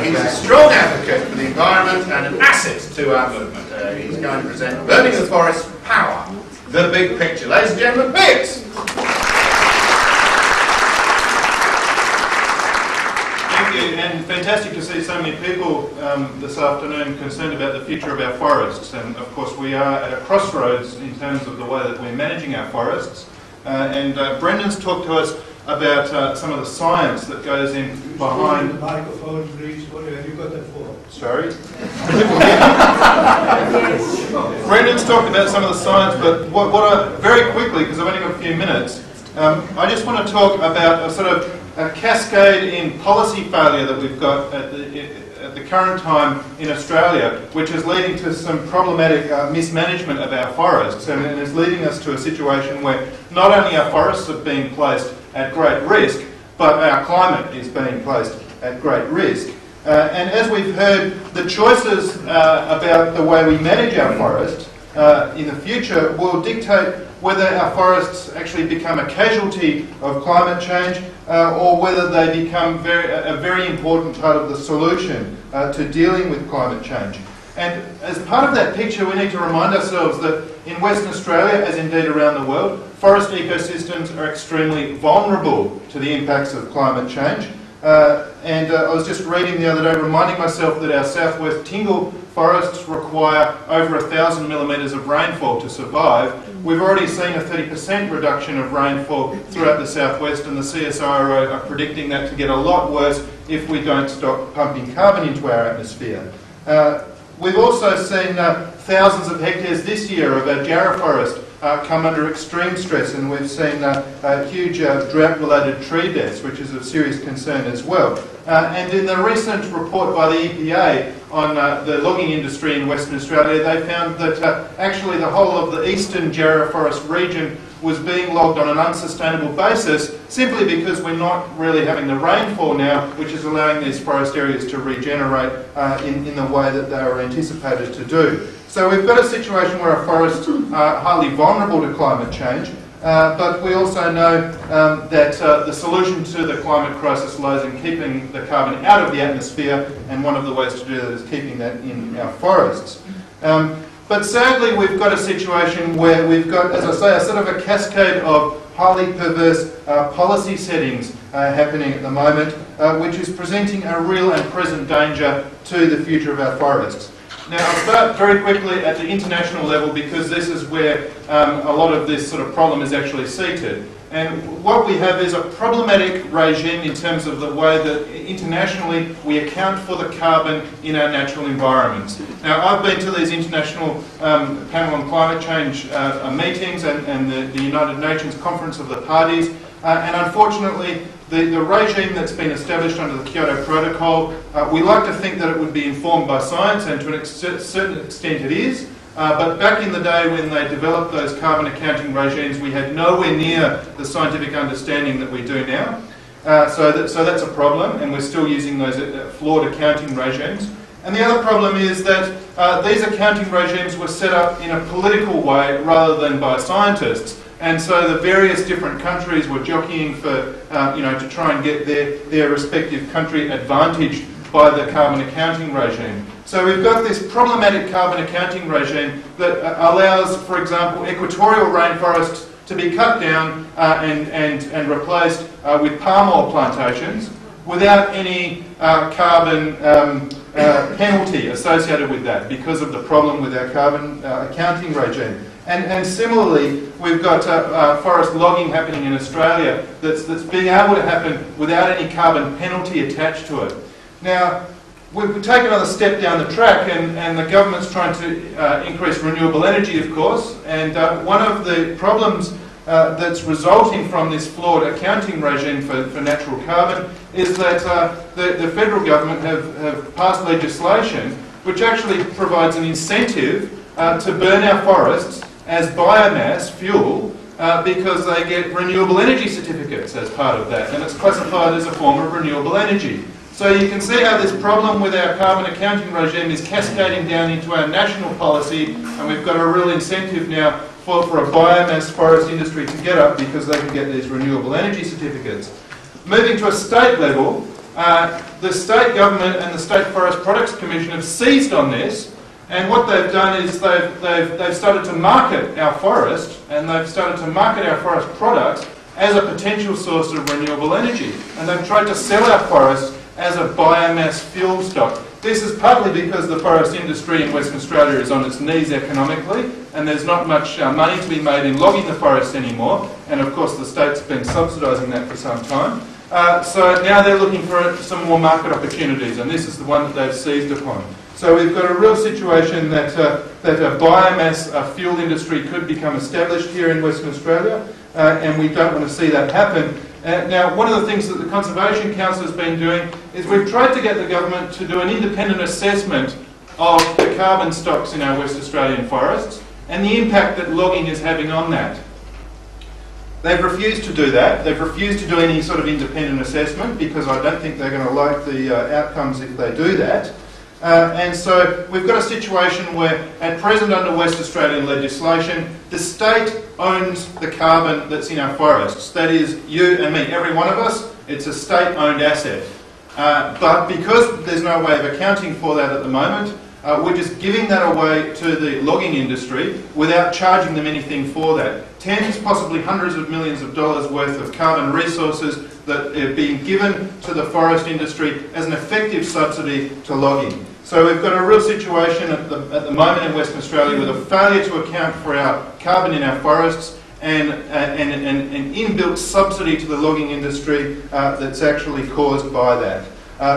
He's a strong advocate for the environment and an asset to our movement. He's going to present Burning the Forest Power, the big picture. Ladies and gentlemen, Piers! Thank you. and fantastic to see so many people this afternoon concerned about the future of our forests. And of course we are at a crossroads in terms of the way that we're managing our forests. Brendan's talked to us about some of the science that goes in behind... The microphone, please. What have you got that for? Sorry? Brendan's talked about some of the science, but very quickly, because I've only got a few minutes, I just want to talk about a sort of a cascade in policy failure that we've got at the current time in Australia, which is leading to some problematic mismanagement of our forests, and is leading us to a situation where not only our forests are being placed at great risk, but our climate is being placed at great risk. And as we've heard, the choices about the way we manage our forest in the future will dictate whether our forests actually become a casualty of climate change or whether they become a very important part of the solution to dealing with climate change. And as part of that picture, we need to remind ourselves that in Western Australia, as indeed around the world, forest ecosystems are extremely vulnerable to the impacts of climate change. I was just reading the other day, reminding myself that our southwest Tingle forests require over 1,000 millimetres of rainfall to survive. We've already seen a 30% reduction of rainfall throughout the southwest, and the CSIRO are predicting that to get a lot worse if we don't stop pumping carbon into our atmosphere. We've also seen thousands of hectares this year of our jarrah forest come under extreme stress, and we've seen huge drought-related tree deaths, which is of serious concern as well. And in the recent report by the EPA on the logging industry in Western Australia, they found that actually the whole of the eastern jarrah forest region was being logged on an unsustainable basis simply because we're not really having the rainfall now, which is allowing these forest areas to regenerate in the way that they were anticipated to do. So we've got a situation where our forests are highly vulnerable to climate change, but we also know that the solution to the climate crisis lies in keeping the carbon out of the atmosphere, and one of the ways to do that is keeping that in our forests. But sadly, we've got a situation where we've got, as I say, a sort of a cascade of highly perverse policy settings happening at the moment, which is presenting a real and present danger to the future of our forests. Now, I'll start very quickly at the international level because this is where a lot of this sort of problem is actually seated. And what we have is a problematic regime in terms of the way that internationally we account for the carbon in our natural environments. Now, I've been to these international panel on climate change meetings and the United Nations Conference of the Parties, and unfortunately the regime that's been established under the Kyoto Protocol, we like to think that it would be informed by science, and to a certain extent it is. But back in the day when they developed those carbon accounting regimes, we had nowhere near the scientific understanding that we do now. So that's a problem, and we're still using those flawed accounting regimes. And the other problem is that these accounting regimes were set up in a political way rather than by scientists. And so the various different countries were jockeying for, to try and get their respective country advantaged by the carbon accounting regime. So we've got this problematic carbon accounting regime that allows, for example, equatorial rainforests to be cut down and replaced with palm oil plantations without any carbon penalty associated with that because of the problem with our carbon accounting regime. And similarly, we've got forest logging happening in Australia that's being able to happen without any carbon penalty attached to it. Now, we've taken another step down the track, and the government's trying to increase renewable energy, of course, and one of the problems that's resulting from this flawed accounting regime for natural carbon is that the federal government have passed legislation which actually provides an incentive to burn our forests as biomass fuel because they get renewable energy certificates as part of that, and it's classified as a form of renewable energy. So you can see how this problem with our carbon accounting regime is cascading down into our national policy, and we've got a real incentive now for a biomass forest industry to get up because they can get these renewable energy certificates. Moving to a state level, the state government and the State Forest Products Commission have seized on this, and what they've done is they've started to market our forest, and they've started to market our forest products as a potential source of renewable energy. And they've tried to sell our forests as a biomass fuel stock. This is partly because the forest industry in Western Australia is on its knees economically, and there's not much money to be made in logging the forests anymore, and of course the state's been subsidising that for some time. So now they're looking for some more market opportunities, and this is the one that they've seized upon. So we've got a real situation that a biomass fuel industry could become established here in Western Australia, and we don't want to see that happen. Now, one of the things that the Conservation Council has been doing is we've tried to get the government to do an independent assessment of the carbon stocks in our West Australian forests and the impact that logging is having on that. They've refused to do that. They've refused to do any sort of independent assessment because I don't think they're going to like the outcomes if they do that. And so we've got a situation where, at present under West Australian legislation, the state owns the carbon that's in our forests. That is, you and me, every one of us, it's a state-owned asset. But because there's no way of accounting for that at the moment, we're just giving that away to the logging industry without charging them anything for that. Tens, possibly hundreds of millions of dollars worth of carbon resources that are being given to the forest industry as an effective subsidy to logging. So we've got a real situation at the moment in Western Australia with a failure to account for our carbon in our forests and an inbuilt subsidy to the logging industry that's actually caused by that.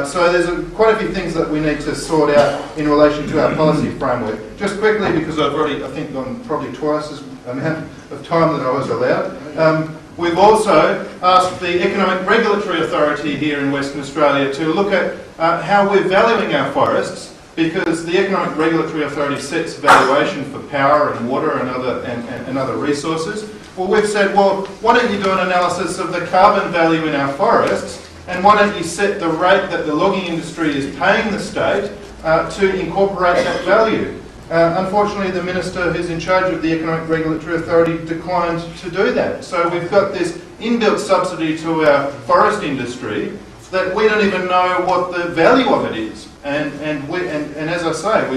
So there's quite a few things that we need to sort out in relation to our policy framework. Just quickly, because I've already, I think, gone probably twice as amount of time that I was allowed. We've also asked the Economic Regulatory Authority here in Western Australia to look at how we're valuing our forests, because the Economic Regulatory Authority sets valuation for power and water and other resources. Well, we've said, well, why don't you do an analysis of the carbon value in our forests, and why don't you set the rate that the logging industry is paying the state to incorporate that value? Unfortunately, the Minister who's in charge of the Economic Regulatory Authority declined to do that. So we've got this inbuilt subsidy to our forest industry that we don't even know what the value of it is. And as I say,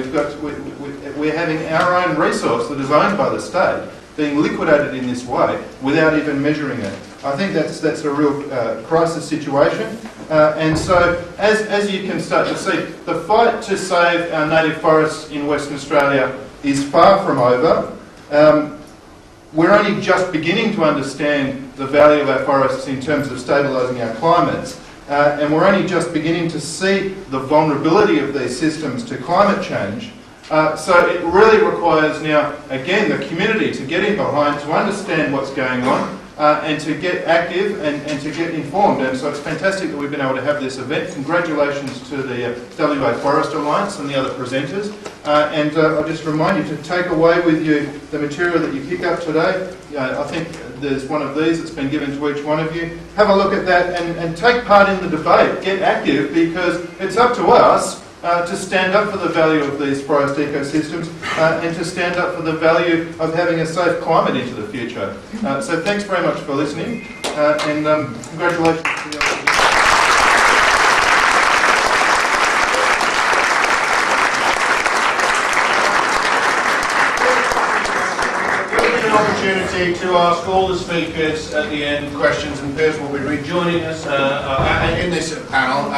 we're having our own resource that is owned by the state being liquidated in this way without even measuring it. I think that's a real crisis situation. And so, as you can start to see, the fight to save our native forests in Western Australia is far from over. We're only just beginning to understand the value of our forests in terms of stabilising our climates. And we're only just beginning to see the vulnerability of these systems to climate change. So it really requires now, again, the community to get in behind, to understand what's going on, and to get active and to get informed. And so it's fantastic that we've been able to have this event. Congratulations to the WA Forest Alliance and the other presenters. And I'll just remind you to take away with you the material that you pick up today. I think there's one of these that's been given to each one of you. Have a look at that and take part in the debate. Get active, because it's up to us to stand up for the value of these forest ecosystems and to stand up for the value of having a safe climate into the future. So thanks very much for listening, and congratulations to the other. Opportunity to ask all the speakers at the end questions, and Piers will be rejoining us in this panel,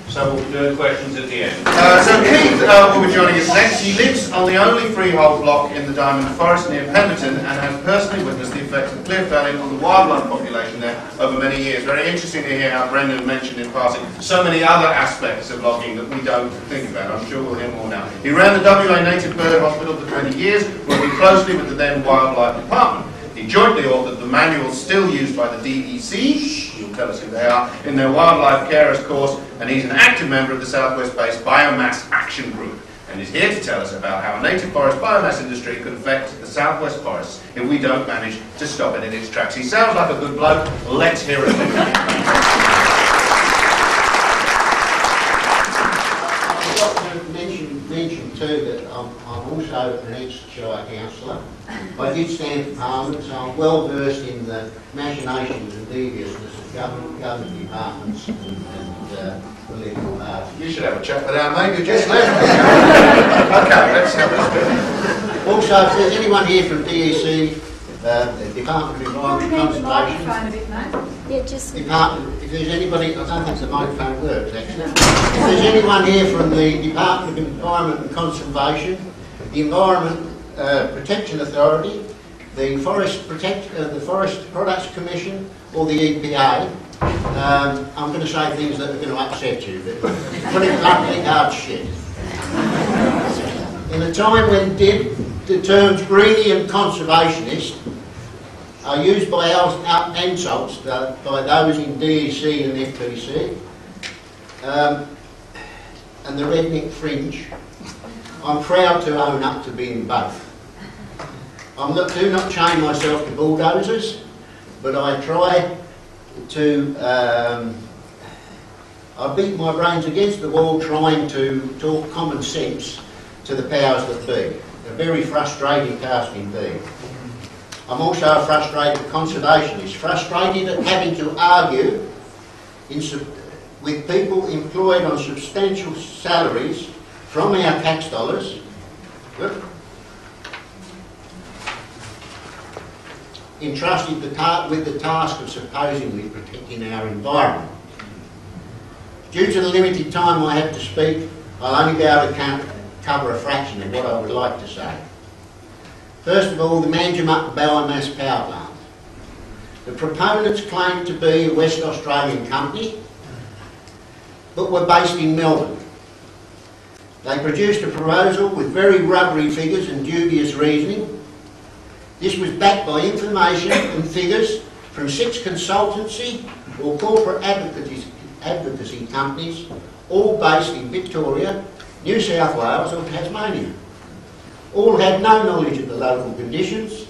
so we'll be doing questions at the end. So Keith will be joining us next. He lives on the only freehold block in the Diamond Forest near Pemberton and has personally witnessed the effects of cliff felling on the wildlife population there over many years. Very interesting to hear how Brendan mentioned in passing so many other aspects of logging that we don't think about. I'm sure we'll hear more now. He ran the WA Native Bird Hospital for 20 years, working closely with the then Wildlife Department. He jointly authored the manual still used by the DEC, you'll tell us who they are, in their wildlife carers course, and he's an active member of the Southwest-based Biomass Action Group, and is here to tell us about how a native forest biomass industry could affect the Southwest forests if we don't manage to stop it in its tracks. He sounds like a good bloke. Let's hear it. Mention too that I'm also an ex-Shire councillor. I did stand for Parliament, so I'm well versed in the machinations and deviousness of government departments and political parties. You should have a chat with our mate who just left. Okay, let's have this. Also, if there's anyone here from DEC, the Department of Environment and Conservation. A bit, mate. Yeah, just Department, if there's anybody, I don't think the microphone works actually. If there's anyone here from the Department of Environment and Conservation, the Environment Protection Authority, the Forest Products Commission, or the EPA, I'm going to say things that are going to upset you, but put it bluntly, hard shit. In a time when the terms greenie and conservationist are used by insults by those in DEC and FPC and the redneck fringe, I'm proud to own up to being both. Do not chain myself to bulldozers, but I try to I beat my brains against the wall trying to talk common sense to the powers that be. A very frustrating task indeed. I'm also a frustrated conservationist, frustrated at having to argue with people employed on substantial salaries from our tax dollars. Entrusted with the task of supposedly protecting our environment. Due to the limited time I have to speak, I'll only be able to cover a fraction of what I would like to say. First of all, the Manjimup biomass power plant. The proponents claim to be a West Australian company, but were based in Melbourne. They produced a proposal with very rubbery figures and dubious reasoning. This was backed by information and figures from 6 consultancy or corporate advocacy companies, all based in Victoria, New South Wales or Tasmania. All had no knowledge of the local conditions,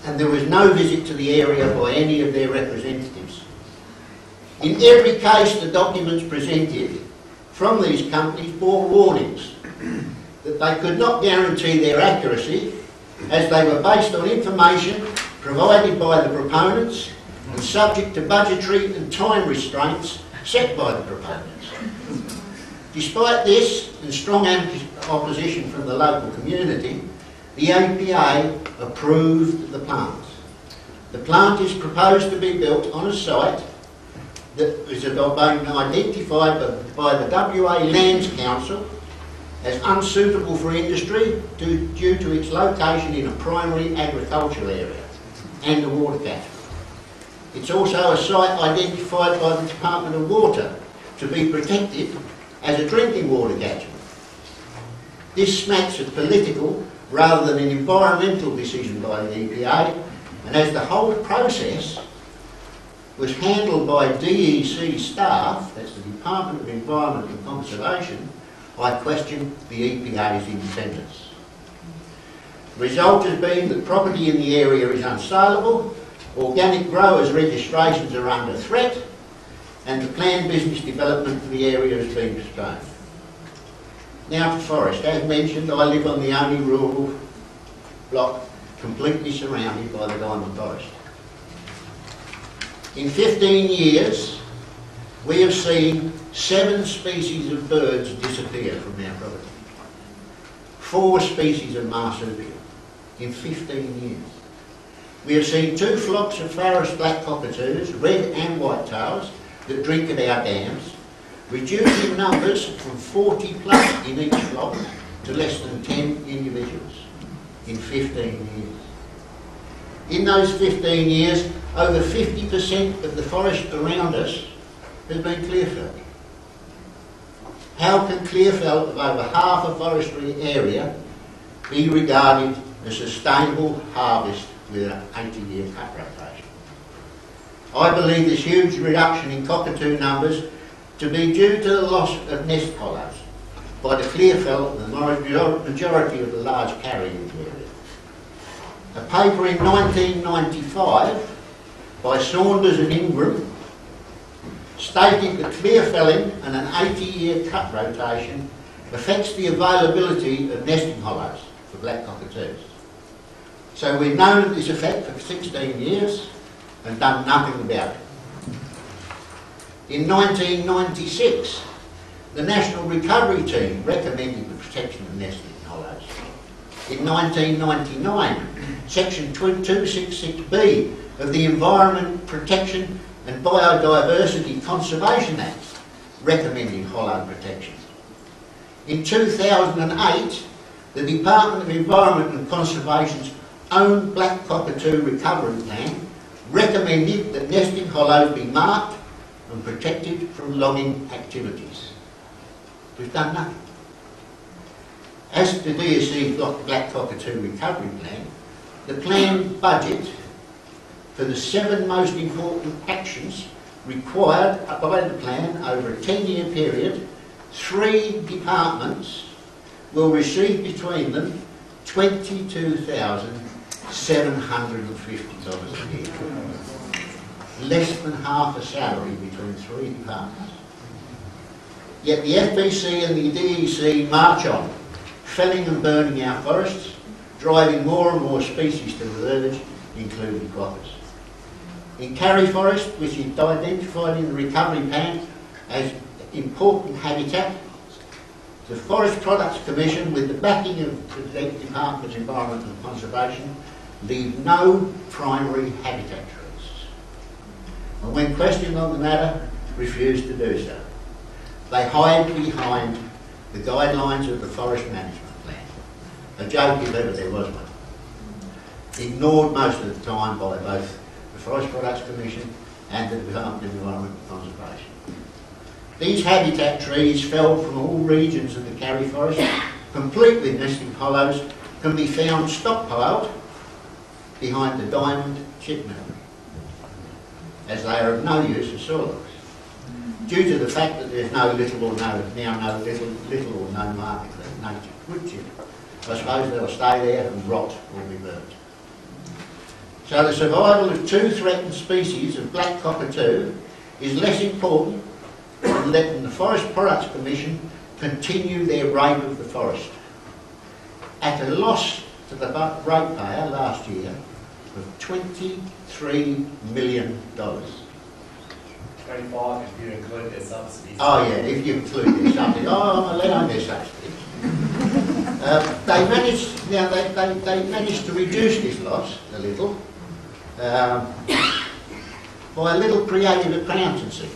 and there was no visit to the area by any of their representatives. In every case, the documents presented from these companies bore warnings that they could not guarantee their accuracy, as they were based on information provided by the proponents and subject to budgetary and time restraints set by the proponents. Despite this and strong opposition from the local community, the APA approved the plant. The plant is proposed to be built on a site that is been identified by the WA Lands Council as unsuitable for industry due to its location in a primary agricultural area and a water catchment. It's also a site identified by the Department of Water to be protected as a drinking water catchment. This smacks of political rather than an environmental decision by the EPA, and as the whole process was handled by DEC staff, that's the Department of Environment and Conservation, I question the EPA's independence. The result has been that property in the area is unsaleable, organic growers' registrations are under threat, and the planned business development for the area has been postponed. Now for forest. As mentioned, I live on the only rural block completely surrounded by the diamond forest. In 15 years, we have seen 7 species of birds disappear from our property. 4 species of marsupial in 15 years. We have seen 2 flocks of forest black cockatoos, red and white tails, that drink at our dams, reducing numbers from 40 plus in each flock to less than 10 individuals in 15 years. In those 15 years, over 50% of the forest around us has been clearfelled. How can clearfell of over half a forestry area be regarded as sustainable harvest with an 80-year cut rotation? I believe this huge reduction in cockatoo numbers to be due to the loss of nest hollows by the clearfell of the majority of the large carrion area. A paper in 1995 by Saunders and Ingram stated that clearfelling and an 80-year cut rotation affects the availability of nesting hollows for black cockatoos. So we've known of this effect for 16 years and done nothing about it. In 1996, the National Recovery Team recommended the protection of nesting hollows. In 1999, Section 266B of the Environment Protection and Biodiversity Conservation Act recommending hollow protection. In 2008, the Department of Environment and Conservation's own black cockatoo recovery plan recommended that nesting hollows be marked and protected from logging activities. We've done nothing. As the DSC black cockatoo recovery plan, the planned budget for the 7 most important actions required by the plan over a 10-year period, 3 departments will receive between them $22,750 a year. Less than half a salary between 3 departments. Yet the FBC and the DEC march on, felling and burning our forests, driving more and more species to the verge, including croppers. In Carry Forest, which is identified in the recovery plan as important habitat, the Forest Products Commission, with the backing of the Department of Environment and Conservation, leave no primary habitat trees. And when questioned on the matter, refuse to do so. They hide behind the guidelines of the Forest Management Plan. A joke if ever there was one. Ignored most of the time by both the Forest Products Commission and the Department of Environment and Conservation. These habitat trees felled from all regions of the Carry Forest, complete with nesting hollows, can be found stockpiled behind the diamond chip mill, as they are of no use as sawlogs, due to the fact that there's no little or no market for native wood chip. I suppose they'll stay there and rot or be burnt. So the survival of 2 threatened species of black cockatoo is less important than letting the Forest Products Commission continue their rape of the forest. At a loss to the ratepayer last year of $23 million. 25 if you include their subsidies. Oh yeah, if you include their subsidies. Oh, let on their subsidies. They managed to reduce this loss a little by a little creative accountancy,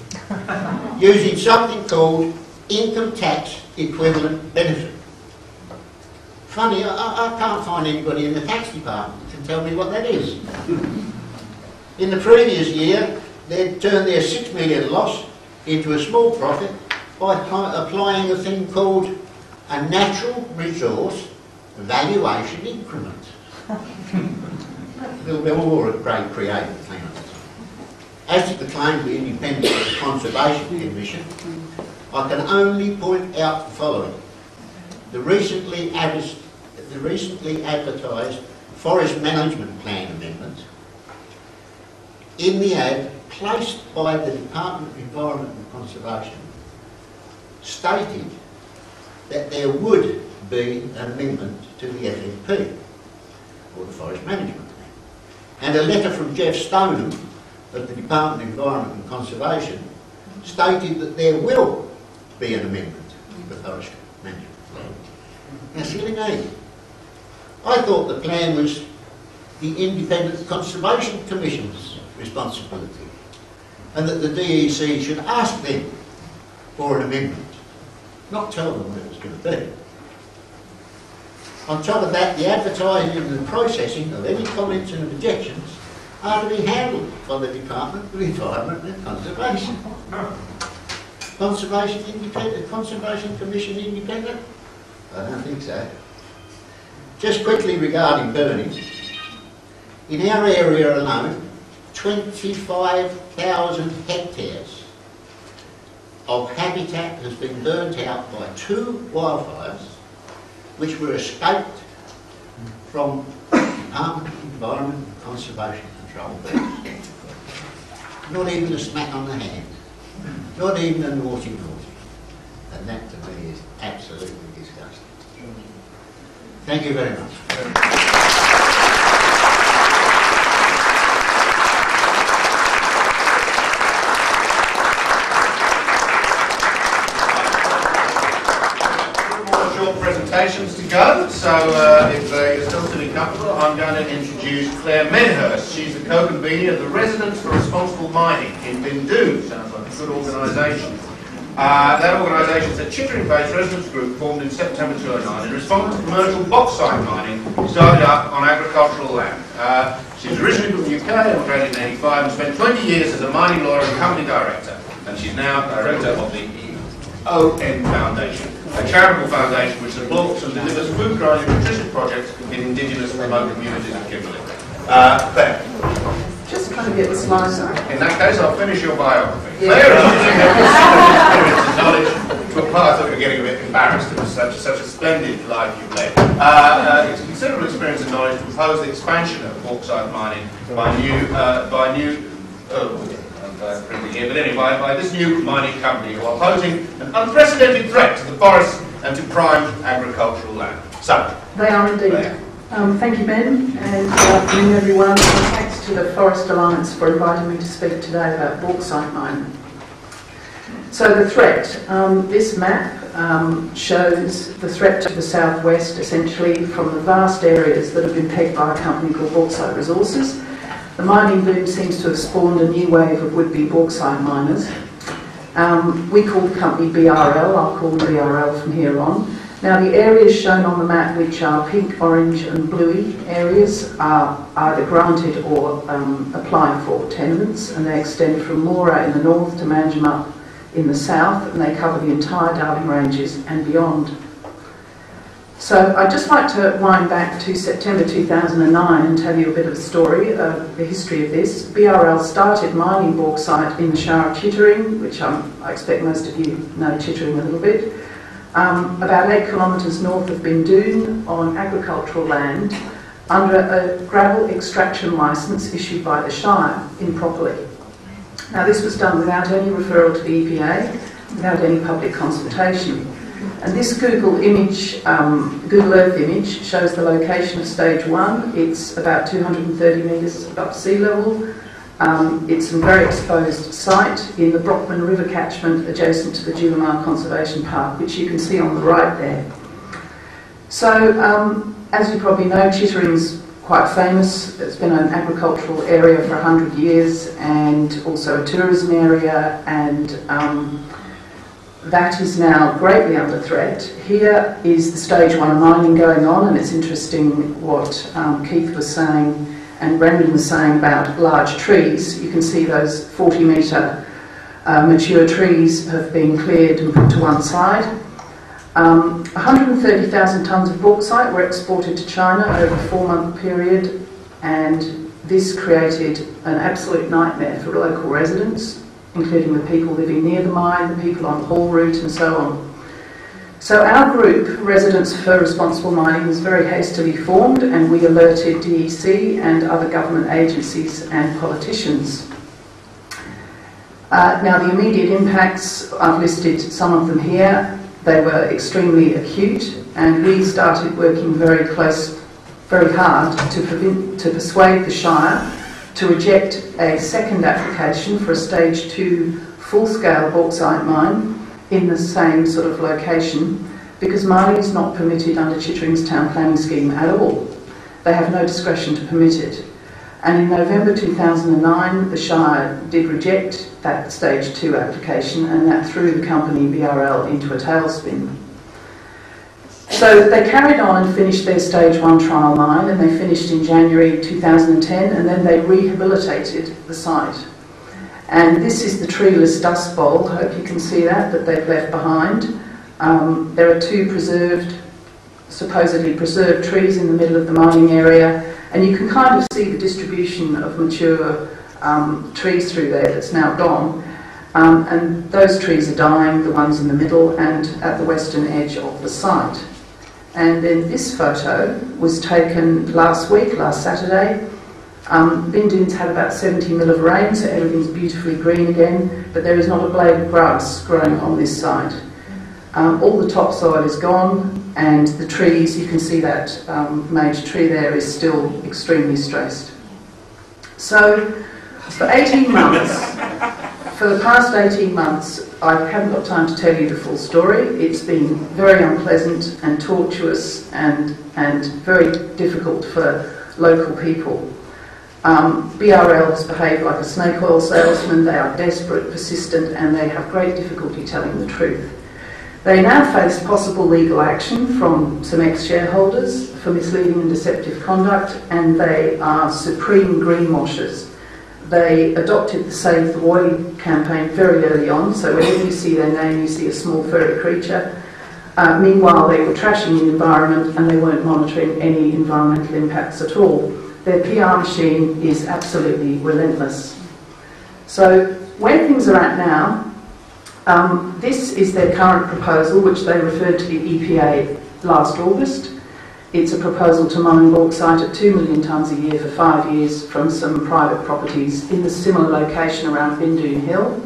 using something called income tax equivalent benefit. Funny, I can't find anybody in the tax department who can tell me what that is. In the previous year, they'd turned their $6 million loss into a small profit by applying a thing called a natural resource valuation increment. A little bit more great creative thing. As to the claim to independence of the Conservation Commission, I can only point out the following. The recently advertised Forest Management Plan amendment, in the ad placed by the Department of Environment and Conservation, stated that there would be an amendment to the FMP, or the Forest Management Plan. And a letter from Jeff Stoneham of the Department of Environment and Conservation stated that there will be an amendment to the Forest Management Plan. Now, silly me. I thought the plan was the Independent Conservation Commission's responsibility, and that the DEC should ask them for an amendment, not tell them what it was going to be. On top of that, the advertising and the processing of any comments and objections are to be handled by the Department of Environment and Conservation. Conservation Commission independent? I don't think so. Just quickly regarding burning, in our area alone, 25,000 hectares of habitat has been burnt out by 2 wildfires which were escaped from Department of Environment and Conservation Control. Not even a smack on the hand. Not even a naughty naughty. And that to me is absolutely disgusting. Thank you very much. Presentations to go, so if you're still sitting comfortable, I'm going to introduce Claire Medhurst. She's the co-convener of the Residents for Responsible Mining in Bindoon. Sounds like a good organisation. That organisation is a Chittering-based residents group formed in September 2009 in response to commercial bauxite mining started up on agricultural land. She's originally from the UK, immigrated in 1985, and spent 20 years as a mining lawyer and company director. And she's now director of the ON Foundation, a charitable foundation which supports and delivers food growing and nutrition projects in indigenous remote communities of Kimberley. Claire. Just trying to get the slides up. In that case, I'll finish your biography. Yeah. Claire has experience and knowledge to apply. I thought you were getting a bit embarrassed. It was such a splendid life you've led. It's considerable experience and knowledge to propose the expansion of bauxite mining by this new mining company who are posing an unprecedented threat to the forests and to prime agricultural land. So, they are indeed. Thank you, Ben, and good afternoon, everyone. Thanks to the Forest Alliance for inviting me to speak today about bauxite mining. So the threat, this map shows the threat to the southwest, essentially from the vast areas that have been pegged by a company called Bauxite Resources. The mining boom seems to have spawned a new wave of would-be bauxite miners. We call the company BRL, I'll call them BRL from here on. Now the areas shown on the map, which are pink, orange and bluey areas, are either granted or applying for tenements, and they extend from Mora in the north to Manjimup in the south, and they cover the entire Darling Ranges and beyond. So I'd just like to wind back to September 2009 and tell you a bit of the story, the history of this. BRL started mining bauxite in the Shire of Chittering, which I expect most of you know Chittering a little bit, about 8 kilometres north of Bindoon on agricultural land under a gravel extraction licence issued by the Shire improperly. Now this was done without any referral to the EPA, without any public consultation. And this Google Earth image shows the location of stage 1. It's about 230 metres above sea level. It's a very exposed site in the Brockman River catchment adjacent to the Julimar Conservation Park, which you can see on the right there. So, as you probably know, Chittering's quite famous. It's been an agricultural area for 100 years and also a tourism area, and that is now greatly under threat. Here is the stage 1 mining going on, and it's interesting what Keith was saying and Brendan was saying about large trees. You can see those 40-metre mature trees have been cleared and put to one side. 130,000 tonnes of bauxite were exported to China over a 4-month period, and this created an absolute nightmare for local residents, including the people living near the mine, the people on the haul route and so on. So our group, Residents for Responsible Mining, was very hastily formed, and we alerted DEC and other government agencies and politicians. Now the immediate impacts, I've listed some of them here. They were extremely acute, and we started working very hard to persuade the Shire to reject a second application for a stage 2 full-scale bauxite mine in the same sort of location, because mining is not permitted under Chittering's town planning scheme at all. They have no discretion to permit it. And in November 2009, the Shire did reject that stage 2 application, and that threw the company BRL into a tailspin. So they carried on and finished their stage 1 trial mine, and they finished in January 2010, and then they rehabilitated the site. And this is the treeless dust bowl, hope you can see that they've left behind. There are 2 supposedly preserved trees in the middle of the mining area, and you can kind of see the distribution of mature trees through there that's now gone. And those trees are dying, the ones in the middle and at the western edge of the site. And then this photo was taken last Saturday. Bindoon's had about 70 mil of rain, so everything's beautifully green again, but there is not a blade of grass growing on this site. All the topsoil is gone, and the trees, you can see that major tree there is still extremely stressed. So for 18 months, for the past 18 months, I haven't got time to tell you the full story. It's been very unpleasant and tortuous and very difficult for local people. BRL has behaved like a snake oil salesman. They are desperate, persistent, and they have great difficulty telling the truth. They now face possible legal action from some ex-shareholders for misleading and deceptive conduct, and they are supreme greenwashers. They adopted the Save the Woi campaign very early on, so whenever you see their name, you see a small furry creature. Meanwhile, they were trashing the environment and they weren't monitoring any environmental impacts at all. Their PR machine is absolutely relentless. So where things are at now, this is their current proposal, which they referred to the EPA last August. It's a proposal to mine bauxite at 2 million tonnes a year for 5 years from some private properties in the similar location around Bindoon Hill.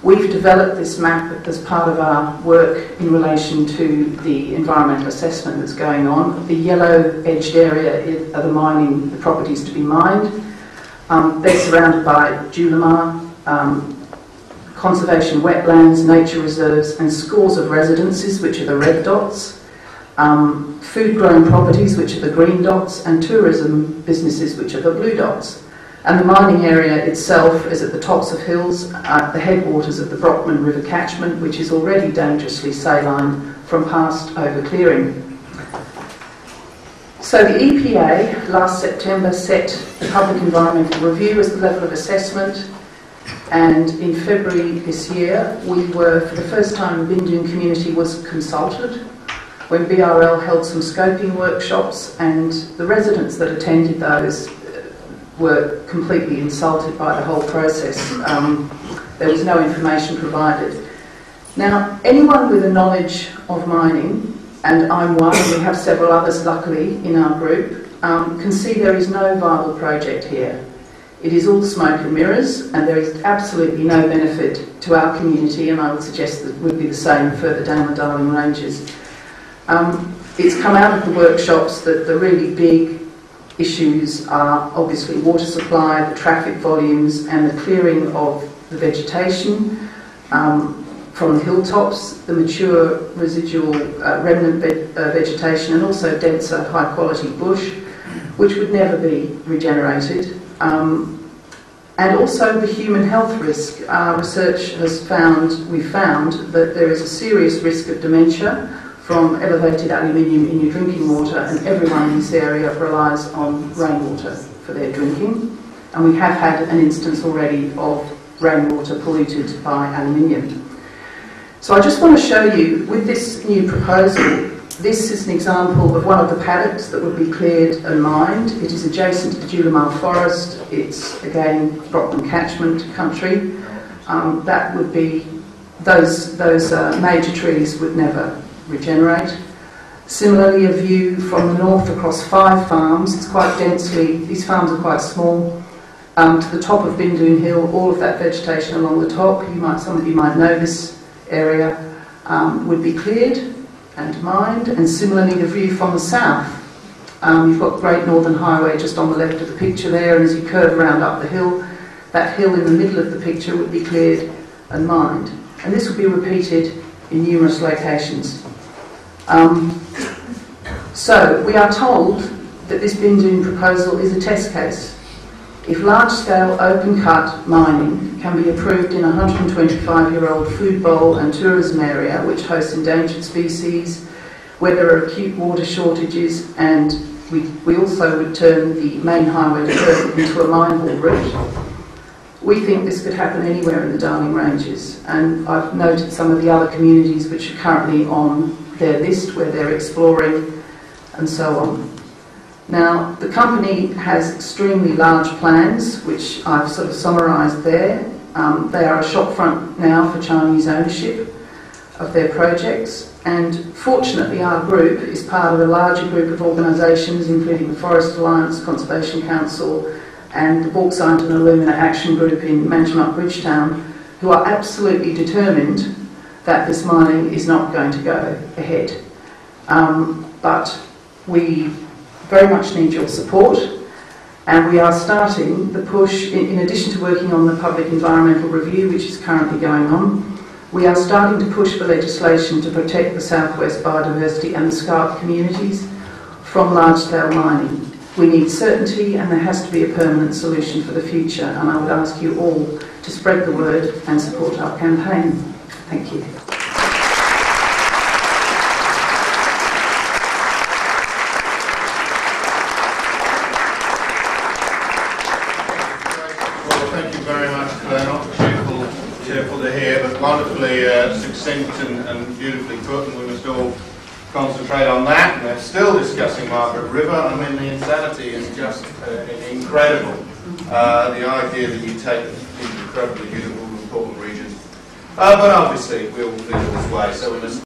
We've developed this map as part of our work in relation to the environmental assessment that's going on. The yellow edged area are the properties to be mined. They're surrounded by Julimar, conservation wetlands, nature reserves, and scores of residences, which are the red dots, food-grown properties, which are the green dots, and tourism businesses, which are the blue dots. And the mining area itself is at the tops of hills, at the headwaters of the Brockman River catchment, which is already dangerously saline from past overclearing. So the EPA last September set the public environmental review as the level of assessment, and in February this year we were, for the first time, the Bindoon community was consulted when BRL held some scoping workshops, and the residents that attended those were completely insulted by the whole process. There was no information provided. Now, anyone with a knowledge of mining, and I'm one, and we have several others luckily in our group, can see there is no viable project here. It is all smoke and mirrors, and there is absolutely no benefit to our community, and I would suggest that it would be the same further down the Darling Ranges. It's come out of the workshops that the really big issues are obviously water supply, the traffic volumes, and the clearing of the vegetation from the hilltops, the mature residual remnant vegetation, and also denser high quality bush, which would never be regenerated. And also the human health risk. Our research has found, we found that there is a serious risk of dementia from elevated aluminium in your drinking water, and everyone in this area relies on rainwater for their drinking. And we have had an instance already of rainwater polluted by aluminium. So I just want to show you, with this new proposal, this is an example of one of the paddocks that would be cleared and mined. It is adjacent to the Julimar Forest. It's, again, Brockman catchment country. That would be, those major trees would never regenerate. Similarly, a view from the north across 5 farms. It's quite densely, these farms are quite small. To the top of Bindoon Hill, all of that vegetation along the top, some of you might know this area, would be cleared and mined. And similarly, the view from the south. You've got Great Northern Highway just on the left of the picture there, and as you curve around up the hill, that hill in the middle of the picture would be cleared and mined. And this would be repeated in numerous locations. So we are told that this Bindoon proposal is a test case. If large-scale open-cut mining can be approved in a 125-year-old food bowl and tourism area which hosts endangered species, where there are acute water shortages, and we also would turn the main highway into a mine haul route, we think this could happen anywhere in the Darling Ranges. And I've noted some of the other communities which are currently on their list where they're exploring and so on. Now, the company has extremely large plans, which I've sort of summarised there. They are a shopfront now for Chinese ownership of their projects, and fortunately our group is part of a larger group of organisations, including the Forest Alliance, Conservation Council, and the Bauxite and Alumina Action Group in Manjimup Bridgetown, who are absolutely determined that this mining is not going to go ahead. But we very much need your support, and we are starting the push, in addition to working on the public environmental review, which is currently going on, we are starting to push for legislation to protect the southwest biodiversity and the scarp communities from large-scale mining. We need certainty, and there has to be a permanent solution for the future, and I would ask you all to spread the word and support our campaign. Thank you. Well, thank you very much, Claire. Not cheerful to hear, but wonderfully succinct and beautifully put, and we must all concentrate on that. We're still discussing Margaret River. I mean, the insanity is just incredible. The idea that you take these incredibly beautiful, important regions. But obviously, we all feel this way, so we must